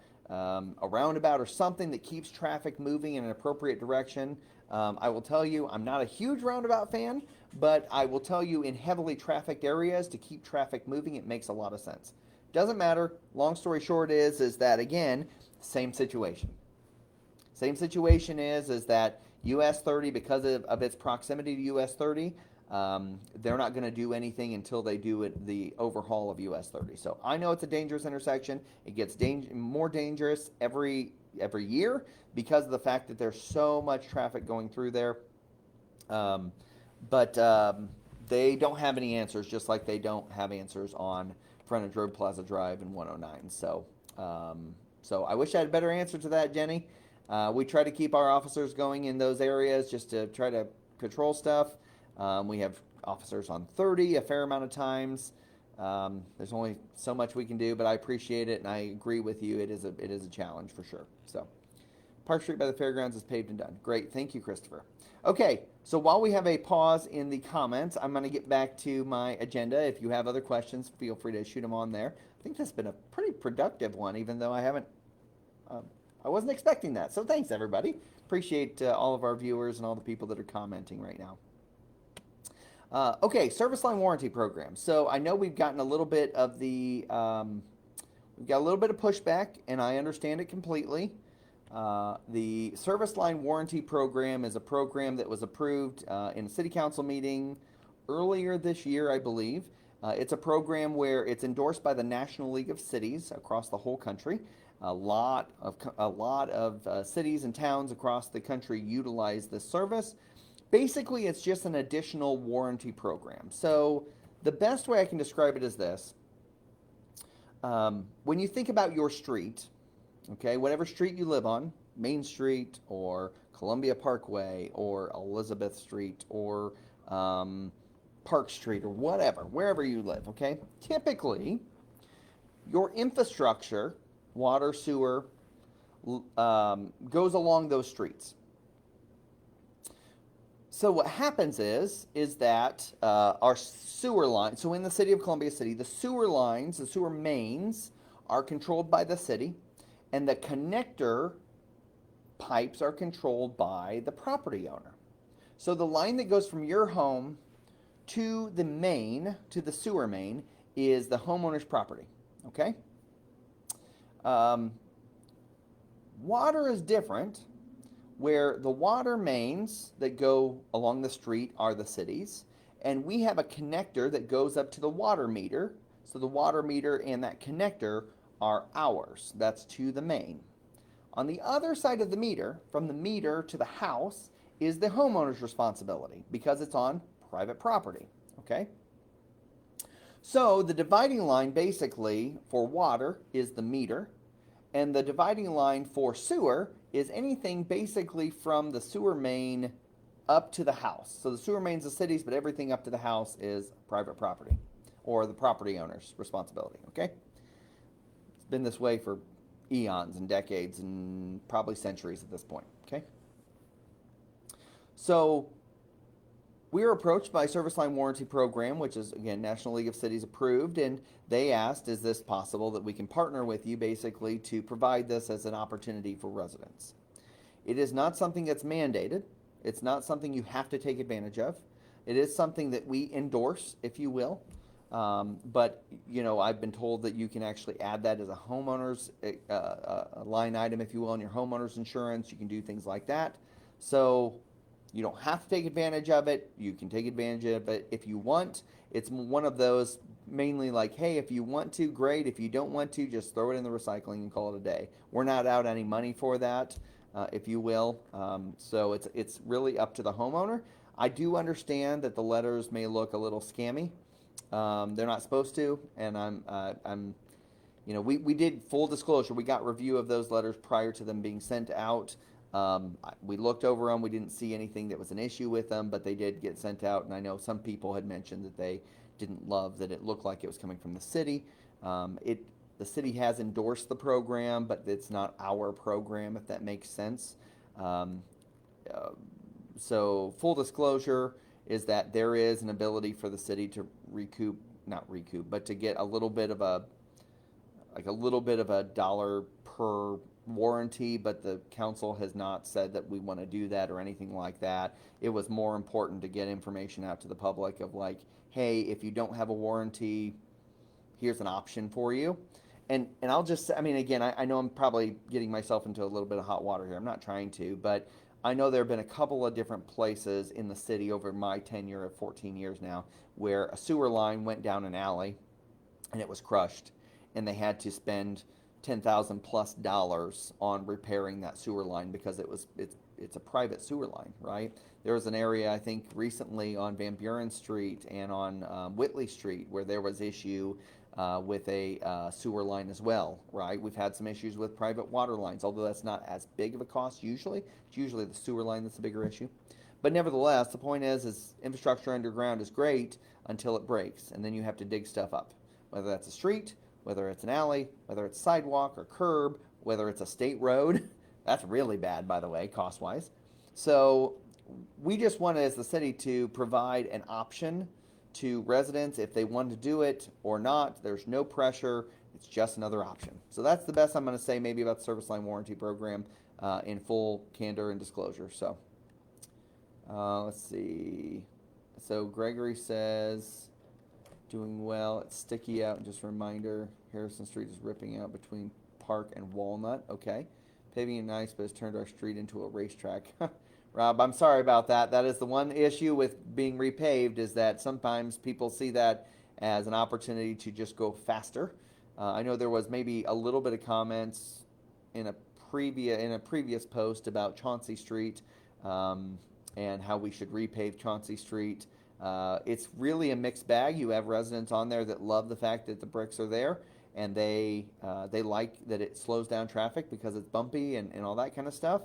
roundabout or something that keeps traffic moving in an appropriate direction. I will tell you, I'm not a huge roundabout fan, but I will tell you in heavily trafficked areas to keep traffic moving, it makes a lot of sense. Doesn't matter. Long story short is that, again, same situation. Same situation is that US 30, because of its proximity to US 30, they're not going to do anything until they do the overhaul of US 30. So I know it's a dangerous intersection. It gets more dangerous every year because of the fact that there's so much traffic going through there. But they don't have any answers, just like they don't have answers on Frontage Road, Plaza Drive, and 109. So I wish I had a better answer to that, Jenny. We try to keep our officers going in those areas just to try to patrol stuff. We have officers on 30 a fair amount of times. There's only so much we can do, but I appreciate it, and I agree with you. It is a challenge for sure. So, Park Street by the fairgrounds is paved and done. Great, thank you, Christopher. Okay, so while we have a pause in the comments, I'm going to get back to my agenda. If you have other questions, feel free to shoot them on there. I think this has been a pretty productive one, even though I wasn't expecting that. So thanks, everybody. Appreciate all of our viewers and all the people that are commenting right now. Okay, service line warranty program. So I know we've gotten a little bit of we've got a little bit of pushback, and I understand it completely. The service line warranty program is a program that was approved in a city council meeting earlier this year, I believe. It's a program where it's endorsed by the National League of Cities across the whole country. A lot of cities and towns across the country utilize this service. Basically, it's just an additional warranty program. So the best way I can describe it is this. When you think about your street, okay, whatever street you live on, Main Street or Columbia Parkway or Elizabeth Street or Park Street or whatever, wherever you live, okay, typically your infrastructure, water, sewer, goes along those streets. So what happens is that our sewer line, so in the city of Columbia City, the sewer lines, the sewer mains are controlled by the city, and the connector pipes are controlled by the property owner. So the line that goes from your home to the main, to the sewer main, is the homeowner's property, okay? Water is different, where the water mains that go along the street are the cities, and we have a connector that goes up to the water meter. So the water meter and that connector are ours. That's to the main. On the other side of the meter, from the meter to the house, is the homeowner's responsibility because it's on private property, okay? So the dividing line basically for water is the meter, and the dividing line for sewer is anything basically from the sewer main up to the house. So the sewer main's the cities, but everything up to the house is private property or the property owner's responsibility, okay? It's been this way for eons and decades and probably centuries at this point, okay? So we were approached by Service Line Warranty Program, which is, again, National League of Cities approved, and they asked, is this possible that we can partner with you basically to provide this as an opportunity for residents? It is not something that's mandated. It's not something you have to take advantage of. It is something that we endorse, if you will. But, I've been told that you can actually add that as a homeowner's a line item, if you will, on your homeowner's insurance. You can do things like that. So you don't have to take advantage of it. You can take advantage of it if you want. It's one of those mainly like, hey, if you want to, great. If you don't want to, just throw it in the recycling and call it a day. We're not out any money for that, if you will. So it's really up to the homeowner. I do understand that the letters may look a little scammy. They're not supposed to, and we did full disclosure. We got review of those letters prior to them being sent out. We looked over them. We didn't see anything that was an issue with them, but they did get sent out. And I know some people had mentioned that they didn't love that it looked like it was coming from the city. The city has endorsed the program, but it's not our program, if that makes sense. So full disclosure is that there is an ability for the city to not recoup, but to get a little bit of a dollar per warranty, but the council has not said that we want to do that or anything like that. It was more important to get information out to the public of like, hey, if you don't have a warranty, here's an option for you. And I'll just, again, I know I'm probably getting myself into a little bit of hot water here. I'm not trying to, but I know there have been a couple of different places in the city over my tenure of 14 years now where a sewer line went down an alley and it was crushed, and they had to spend $10,000+ on repairing that sewer line because it's a private sewer line, right? There was an area, I think, recently on Van Buren Street and on Whitley Street where there was issue with a sewer line as well, right? We've had some issues with private water lines, although that's not as big of a cost usually. It's usually the sewer line that's a bigger issue. But nevertheless, the point is infrastructure underground is great until it breaks, and then you have to dig stuff up, whether that's a street, whether it's an alley, whether it's sidewalk or curb, whether it's a state road. That's really bad, by the way, cost-wise. So we just wanted, as the city, to provide an option to residents if they want to do it or not. There's no pressure. It's just another option. So that's the best I'm going to say maybe about the Service Line Warranty Program in full candor and disclosure. So let's see. So Gregory says, doing well. It's sticky out. Just a reminder, Harrison Street is ripping out between Park and Walnut. Okay. Paving is nice, but it's turned our street into a racetrack. Rob, I'm sorry about that. That is the one issue with being repaved, is that sometimes people see that as an opportunity to just go faster. I know there was maybe a little bit of comments in a previous post about Chauncey Street and how we should repave Chauncey Street. It's really a mixed bag. You have residents on there that love the fact that the bricks are there, and they like that it slows down traffic because it's bumpy and all that kind of stuff.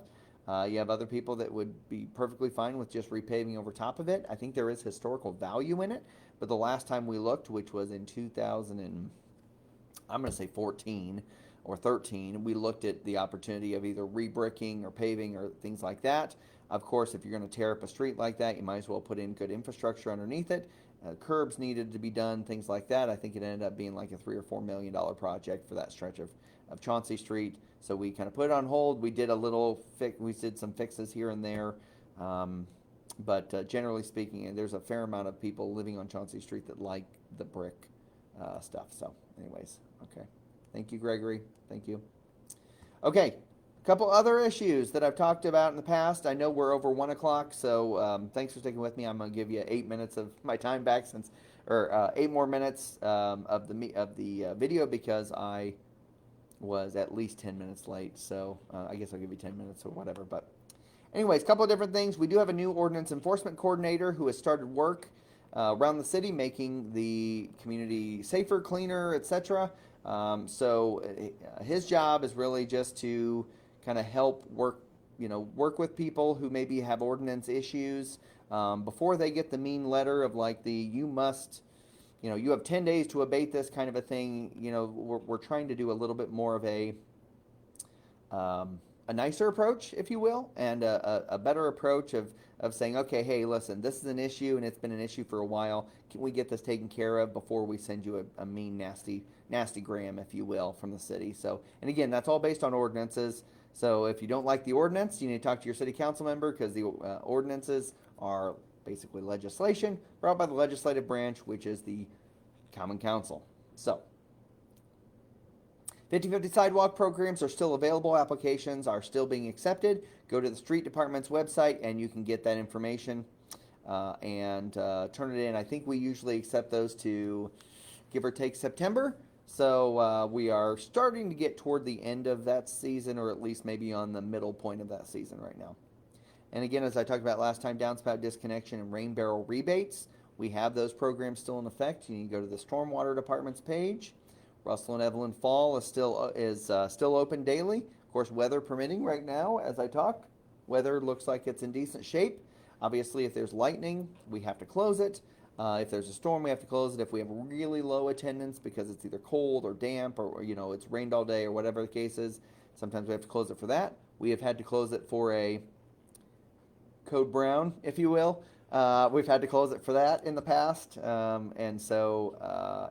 You have other people that would be perfectly fine with just repaving over top of it. I think there is historical value in it, but the last time we looked, which was in 14 or 13, we looked at the opportunity of either rebricking or paving or things like that. Of course, if you're going to tear up a street like that, you might as well put in good infrastructure underneath it. Curbs needed to be done, things like that. I think it ended up being like a $3 or $4 million project for that stretch of Chauncey Street. So we kind of put it on hold. We did we did some fixes here and there. But generally speaking, there's a fair amount of people living on Chauncey Street that like the brick stuff. So anyways, okay. Thank you, Gregory. Thank you. Okay, a couple other issues that I've talked about in the past. I know we're over 1 o'clock, so thanks for sticking with me. I'm going to give you 8 minutes of my time back, 8 more minutes of the video, because I was at least 10 minutes late. So I guess I'll give you 10 minutes or whatever. But anyways, a couple of different things. We do have a new ordinance enforcement coordinator who has started work around the city, making the community safer, cleaner, etc. So his job is really just to kind of help work with people who maybe have ordinance issues before they get the mean letter of like you must, you have 10 days to abate this kind of a thing. We're trying to do a little bit more of a a nicer approach, if you will, and a better approach of saying, okay, hey, listen, this is an issue and it's been an issue for a while. Can we get this taken care of before we send you a mean, nasty gram, if you will, from the city? So, and again, that's all based on ordinances. So if you don't like the ordinance, you need to talk to your city council member, because the ordinances are basically legislation brought by the legislative branch, which is the Common Council. So 50/50 sidewalk programs are still available. Applications are still being accepted. Go to the street department's website and you can get that information and turn it in. I think we usually accept those to give or take September. So we are starting to get toward the end of that season, or at least maybe on the middle point of that season right now. And again, as I talked about last time, downspout disconnection and rain barrel rebates, we have those programs still in effect. You need to go to the stormwater department's page. Russell and Evelyn Fall is still open daily. Of course, weather permitting right now as I talk. Weather looks like it's in decent shape. Obviously, if there's lightning, we have to close it. If there's a storm, we have to close it. If we have really low attendance because it's either cold or damp, or it's rained all day, or whatever the case is, sometimes we have to close it for that. We have had to close it for a code brown, if you will. We've had to close it for that in the past.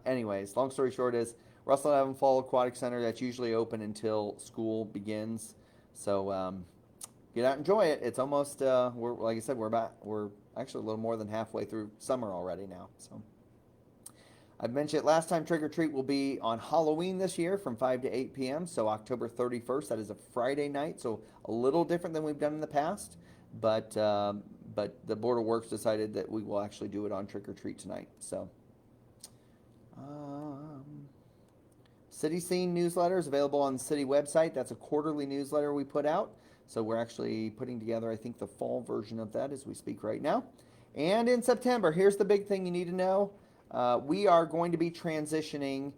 Anyways, long story short is Russell and Evelyn Fall Aquatic Center, that's usually open until school begins. So get out and enjoy it. It's almost, like I said, we're actually a little more than halfway through summer already now. So I mentioned it last time, Trick or Treat will be on Halloween this year from 5 to 8 p.m. So October 31st, that is a Friday night. So a little different than we've done in the past. But the Board of Works decided that we will actually do it on Trick or Treat tonight. So City Scene newsletter is available on the city website. That's a quarterly newsletter we put out. So we're actually putting together, I think, the fall version of that as we speak right now. And in September, here's the big thing you need to know. We are going to be transitioning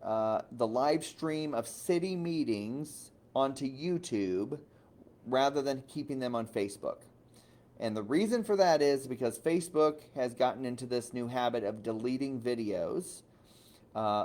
the live stream of city meetings onto YouTube rather than keeping them on Facebook. And the reason for that is because Facebook has gotten into this new habit of deleting videos.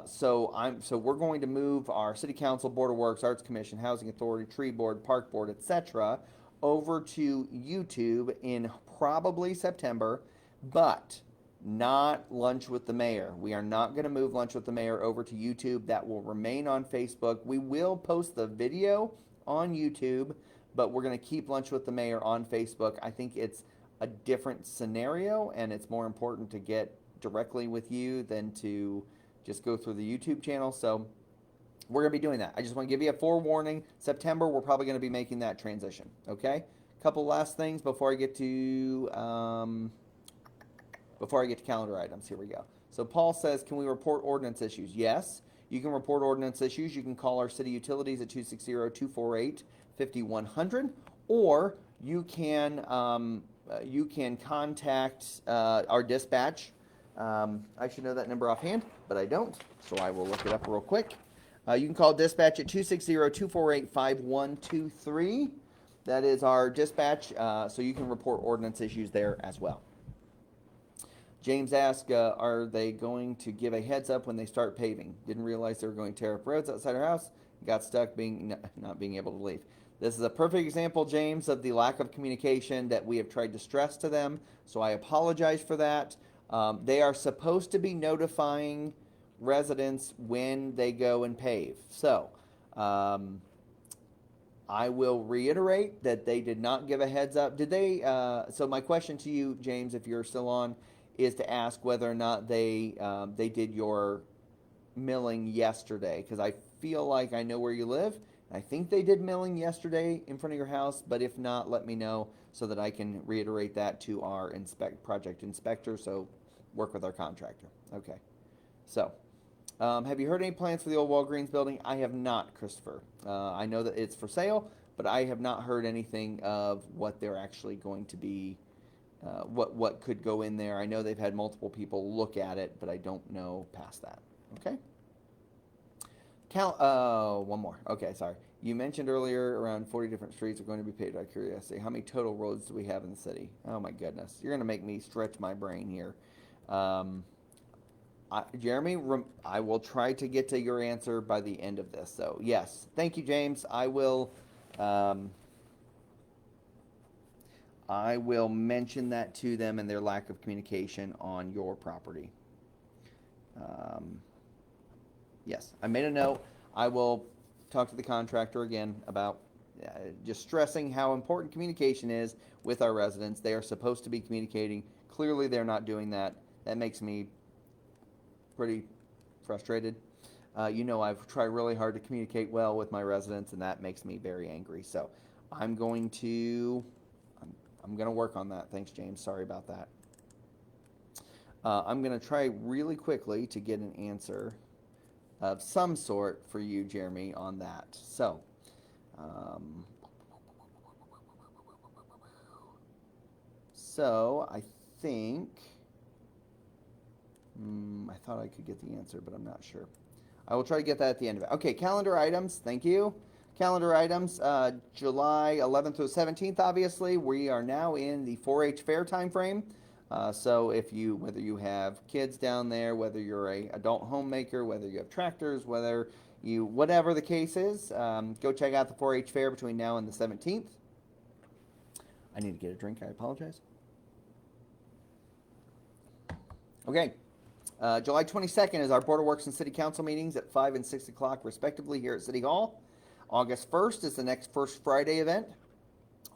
So we're going to move our City Council, Board of Works, Arts Commission, Housing Authority, Tree Board, Park Board, etc. over to YouTube in probably September, but not Lunch with the Mayor. We are not going to move Lunch with the Mayor over to YouTube. That will remain on Facebook. We will post the video on YouTube, but we're going to keep Lunch with the Mayor on Facebook. I think it's a different scenario, and it's more important to get directly with you than to just go through the YouTube channel. So we're going to be doing that. I just want to give you a forewarning. September, we're probably going to be making that transition. Okay? Couple last things before I get to calendar items. Here we go. So Paul says, can we report ordinance issues? Yes, you can report ordinance issues. You can call our city utilities at 260-248-5100, or you can contact our dispatch. I should know that number offhand, but I don't, so I will look it up real quick. You can call dispatch at 260-248-5123. That is our dispatch, so you can report ordinance issues there as well. James asked, are they going to give a heads up when they start paving? Didn't realize they were going to tear up roads outside our house. Got stuck not being able to leave. This is a perfect example, James, of the lack of communication that we have tried to stress to them, so I apologize for that. They are supposed to be notifying residents when they go and pave. So I will reiterate that they did not give a heads up. Did they? So my question to you, James, if you're still on, is to ask whether or not they did your milling yesterday, because I feel like I know where you live. I think they did milling yesterday in front of your house, but if not, let me know so that I can reiterate that to our project inspector. So work with our contractor. Okay. So, have you heard any plans for the old Walgreens building? I have not, Christopher. I know that it's for sale, but I have not heard anything of what they're actually going to be, what could go in there. I know they've had multiple people look at it, but I don't know past that. Okay. One more. Okay, sorry. You mentioned earlier around 40 different streets are going to be paved. Out of curiosity, how many total roads do we have in the city? Oh my goodness, you're going to make me stretch my brain here. Jeremy, I will try to get to your answer by the end of this. So yes, thank you, James. I will I will mention that to them and their lack of communication on your property. Yes, I made a note. I will talk to the contractor again about just stressing how important communication is with our residents. They are supposed to be communicating. Clearly, they're not doing that. That makes me pretty frustrated. I've tried really hard to communicate well with my residents, and that makes me very angry. So I'm going to work on that. Thanks, James. Sorry about that. I'm going to try really quickly to get an answer of some sort for you, Jeremy, on that. So, I think I thought I could get the answer, but I'm not sure. I will try to get that at the end of it. Okay, calendar items. Thank you. Calendar items, July 11th through 17th, obviously. We are now in the 4-H fair time frame. So whether you have kids down there, whether you're a adult homemaker, whether you have tractors, whatever the case is, go check out the 4-H fair between now and the 17th. I need to get a drink. I apologize. Okay. July 22nd is our Board of Works and City Council meetings at 5 and 6 o'clock, respectively, here at City Hall. August 1st is the next First Friday event.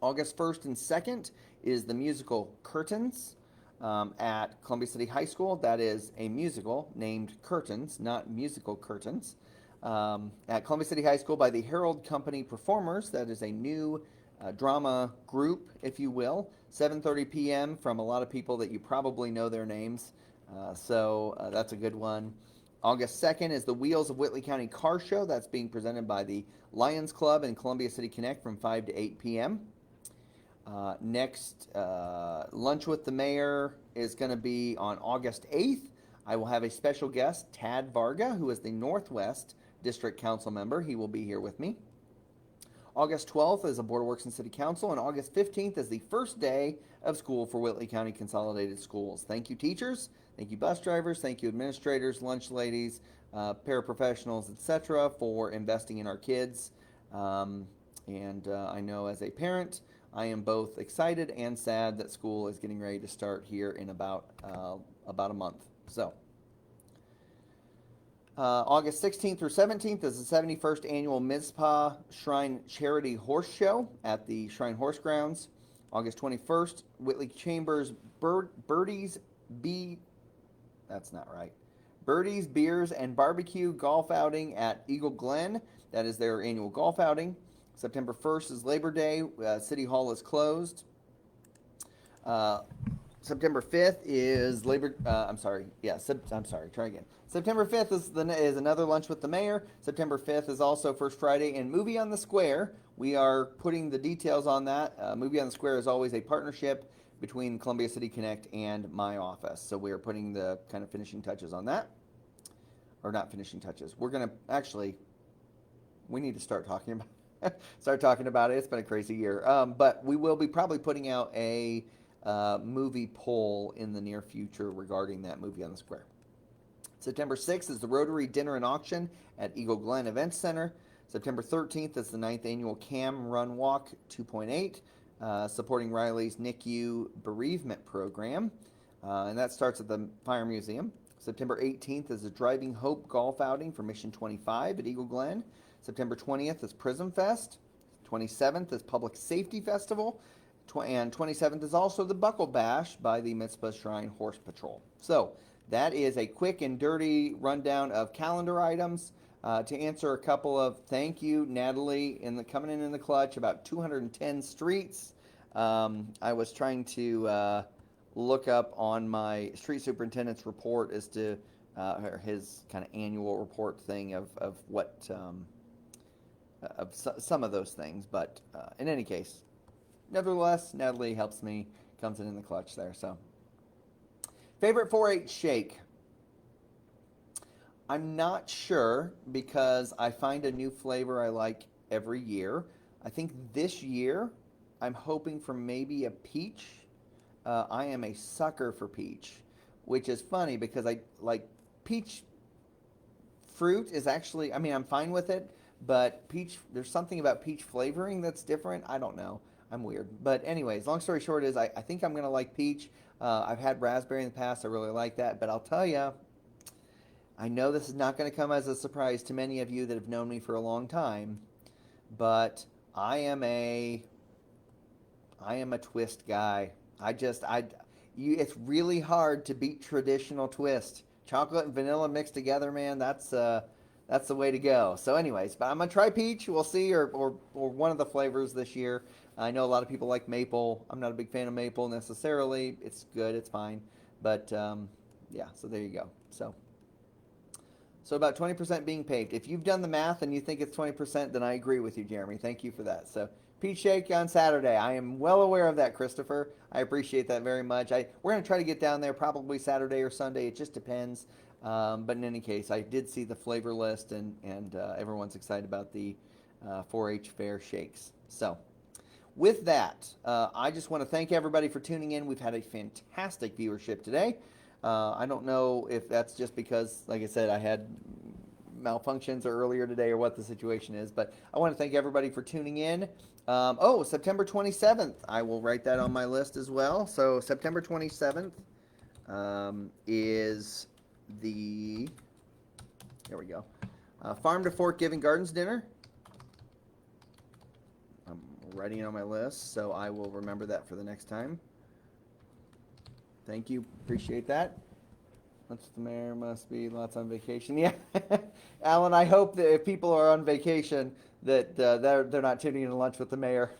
August 1st and 2nd is the musical Curtains at Columbia City High School. That is a musical named Curtains, not musical curtains, at Columbia City High School by the Herald Company Performers. That is a new drama group, if you will. 7:30 p.m. from a lot of people that you probably know their names. So that's a good one. August 2nd is the Wheels of Whitley County Car Show. That's being presented by the Lions Club and Columbia City Connect from 5 to 8 p.m. Next, Lunch with the Mayor is going to be on August 8th. I will have a special guest, Tad Varga, who is the Northwest District Council member. He will be here with me. August 12th is a Board of Works and City Council, and August 15th is the first day of school for Whitley County Consolidated Schools. Thank you, teachers. Thank you, bus drivers. Thank you, administrators, lunch ladies, paraprofessionals, etc., for investing in our kids. I know as a parent, I am both excited and sad that school is getting ready to start here in about a month. So, August 16th through 17th is the 71st annual Mizpah Shrine Charity Horse Show at the Shrine Horse Grounds. August 21st, Whitley Chambers Birdies Beers and Barbecue Golf Outing at Eagle Glen. That is their annual golf outing. September 1st is Labor Day. City Hall is closed. September 5th is September 5th is another Lunch with the Mayor. September 5th is also First Friday and Movie on the Square. We are putting the details on that. Movie on the Square is always a partnership between Columbia City Connect and my office. So we are putting the kind of finishing touches on that. Or not finishing touches. We need to start talking about it. It's been a crazy year. But we will be probably putting out a movie poll in the near future regarding that Movie on the Square. September 6th is the Rotary Dinner and Auction at Eagle Glen Event Center. September 13th is the 9th annual CAM Run Walk 2.8, supporting Riley's NICU bereavement program. And that starts at the Fire Museum. September 18th is the Driving Hope Golf Outing for Mission 25 at Eagle Glen. September 20th is Prism Fest. 27th is Public Safety Festival. And 27th is also the Buckle Bash by the Mizpah Shrine Horse Patrol. So that is a quick and dirty rundown of calendar items. To answer a couple of, thank you, Natalie, coming in the clutch, about 210 streets. I was trying to look up on my street superintendent's report as to his kind of annual report thing of what some of those things. But in any case, nevertheless, Natalie helps me, comes in the clutch there. So, favorite 4-H shake. I'm not sure because I find a new flavor I like every year. I think this year I'm hoping for maybe a peach. I am a sucker for peach, which is funny because I like peach fruit is actually, I'm fine with it, but peach, there's something about peach flavoring that's different. I don't know. I'm weird. But anyways, long story short is I think I'm going to like peach. I've had raspberry in the past. I really like that. But I'll tell you, I know this is not going to come as a surprise to many of you that have known me for a long time, but I am a twist guy. It's really hard to beat traditional twist. Chocolate and vanilla mixed together, man. That's the way to go. So, anyways, but I'm gonna try peach. We'll see, or one of the flavors this year. I know a lot of people like maple. I'm not a big fan of maple necessarily. It's good. It's fine. But yeah. So there you go. So about 20% being paved. If you've done the math and you think it's 20%, then I agree with you, Jeremy. Thank you for that. So peach shake on Saturday. I am well aware of that, Christopher. I appreciate that very much. We're going to try to get down there probably Saturday or Sunday. It just depends. But in any case, I did see the flavor list, and everyone's excited about the 4-H fair shakes. So with that, I just want to thank everybody for tuning in. We've had a fantastic viewership today. I don't know if that's just because, like I said, I had malfunctions earlier today or what the situation is, but I want to thank everybody for tuning in. September 27th, I will write that on my list as well. So September 27th is the, there we go, Farm to Fork Giving Gardens dinner. I'm writing it on my list, so I will remember that for the next time. Thank you. Appreciate that. Lunch with the mayor must be lots on vacation. Yeah. Alan, I hope that if people are on vacation that they're not tuning in to lunch with the mayor.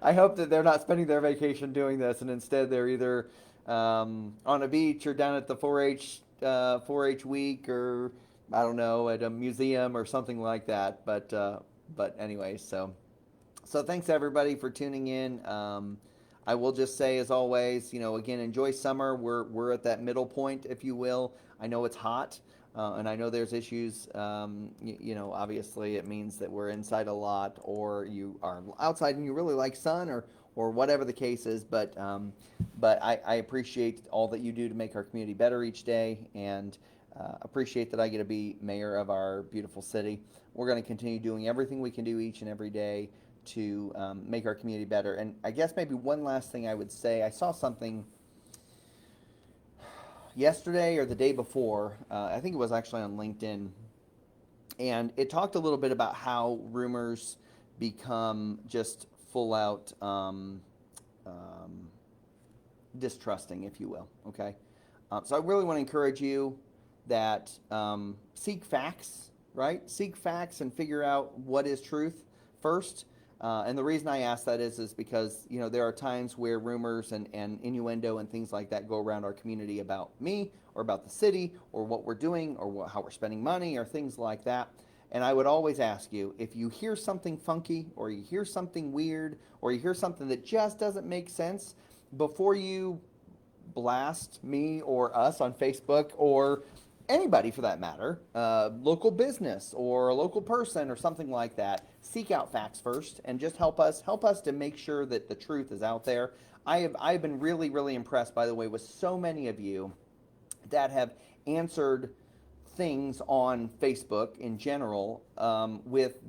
I hope that they're not spending their vacation doing this, and instead they're either on a beach or down at the 4-H week, or I don't know, at a museum or something like that. But anyway, so thanks everybody for tuning in. I will just say, as always, again, enjoy summer. We're at that middle point, if you will. I know it's hot, and I know there's issues. Obviously, it means that we're inside a lot, or you are outside and you really like sun, or whatever the case is. But I appreciate all that you do to make our community better each day, and appreciate that I get to be mayor of our beautiful city. We're going to continue doing everything we can do each and every day to make our community better. And I guess maybe one last thing I would say, I saw something yesterday or the day before, I think it was actually on LinkedIn, and it talked a little bit about how rumors become just full out distrusting, if you will, okay? So I really want to encourage you that seek facts, right? Seek facts and figure out what is truth first. And the reason I ask that is because, there are times where rumors and innuendo and things like that go around our community about me or about the city or what we're doing or how we're spending money or things like that. And I would always ask you, if you hear something funky or you hear something weird or you hear something that just doesn't make sense, before you blast me or us on Facebook or anybody for that matter, local business or a local person or something like that, seek out facts first and just help us to make sure that the truth is out there. I've been really, really impressed, by the way, with so many of you that have answered things on Facebook in general with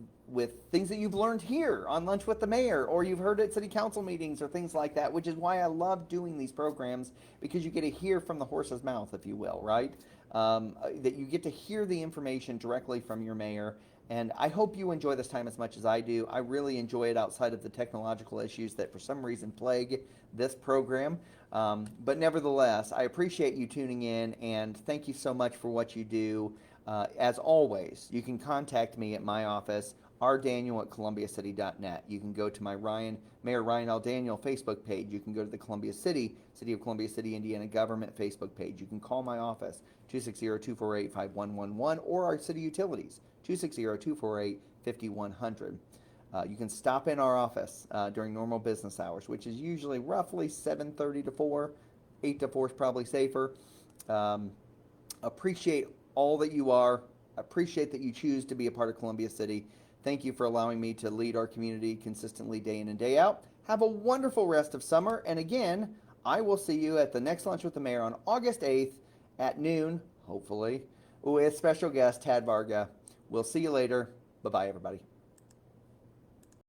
things that you've learned here on Lunch with the Mayor, or you've heard at city council meetings or things like that, which is why I love doing these programs, because you get to hear from the horse's mouth, if you will, right? That you get to hear the information directly from your mayor. And I hope you enjoy this time as much as I do. I really enjoy it outside of the technological issues that for some reason plague this program. But nevertheless, I appreciate you tuning in, and thank you so much for what you do. As always, you can contact me at my office, rdaniel@columbiacity.net. You can go to my Mayor Ryan L. Daniel Facebook page. You can go to the City of Columbia City, Indiana government Facebook page. You can call my office, 260-248-5111, or our city utilities, 260-248-5100. You can stop in our office during normal business hours, which is usually roughly 7:30 to 4. 8 to 4 is probably safer. Appreciate all that you are. Appreciate that you choose to be a part of Columbia City. Thank you for allowing me to lead our community consistently day in and day out. Have a wonderful rest of summer. And again, I will see you at the next Lunch with the Mayor on August 8th at noon, hopefully, with special guest Tad Varga. We'll see you later. Bye-bye, everybody.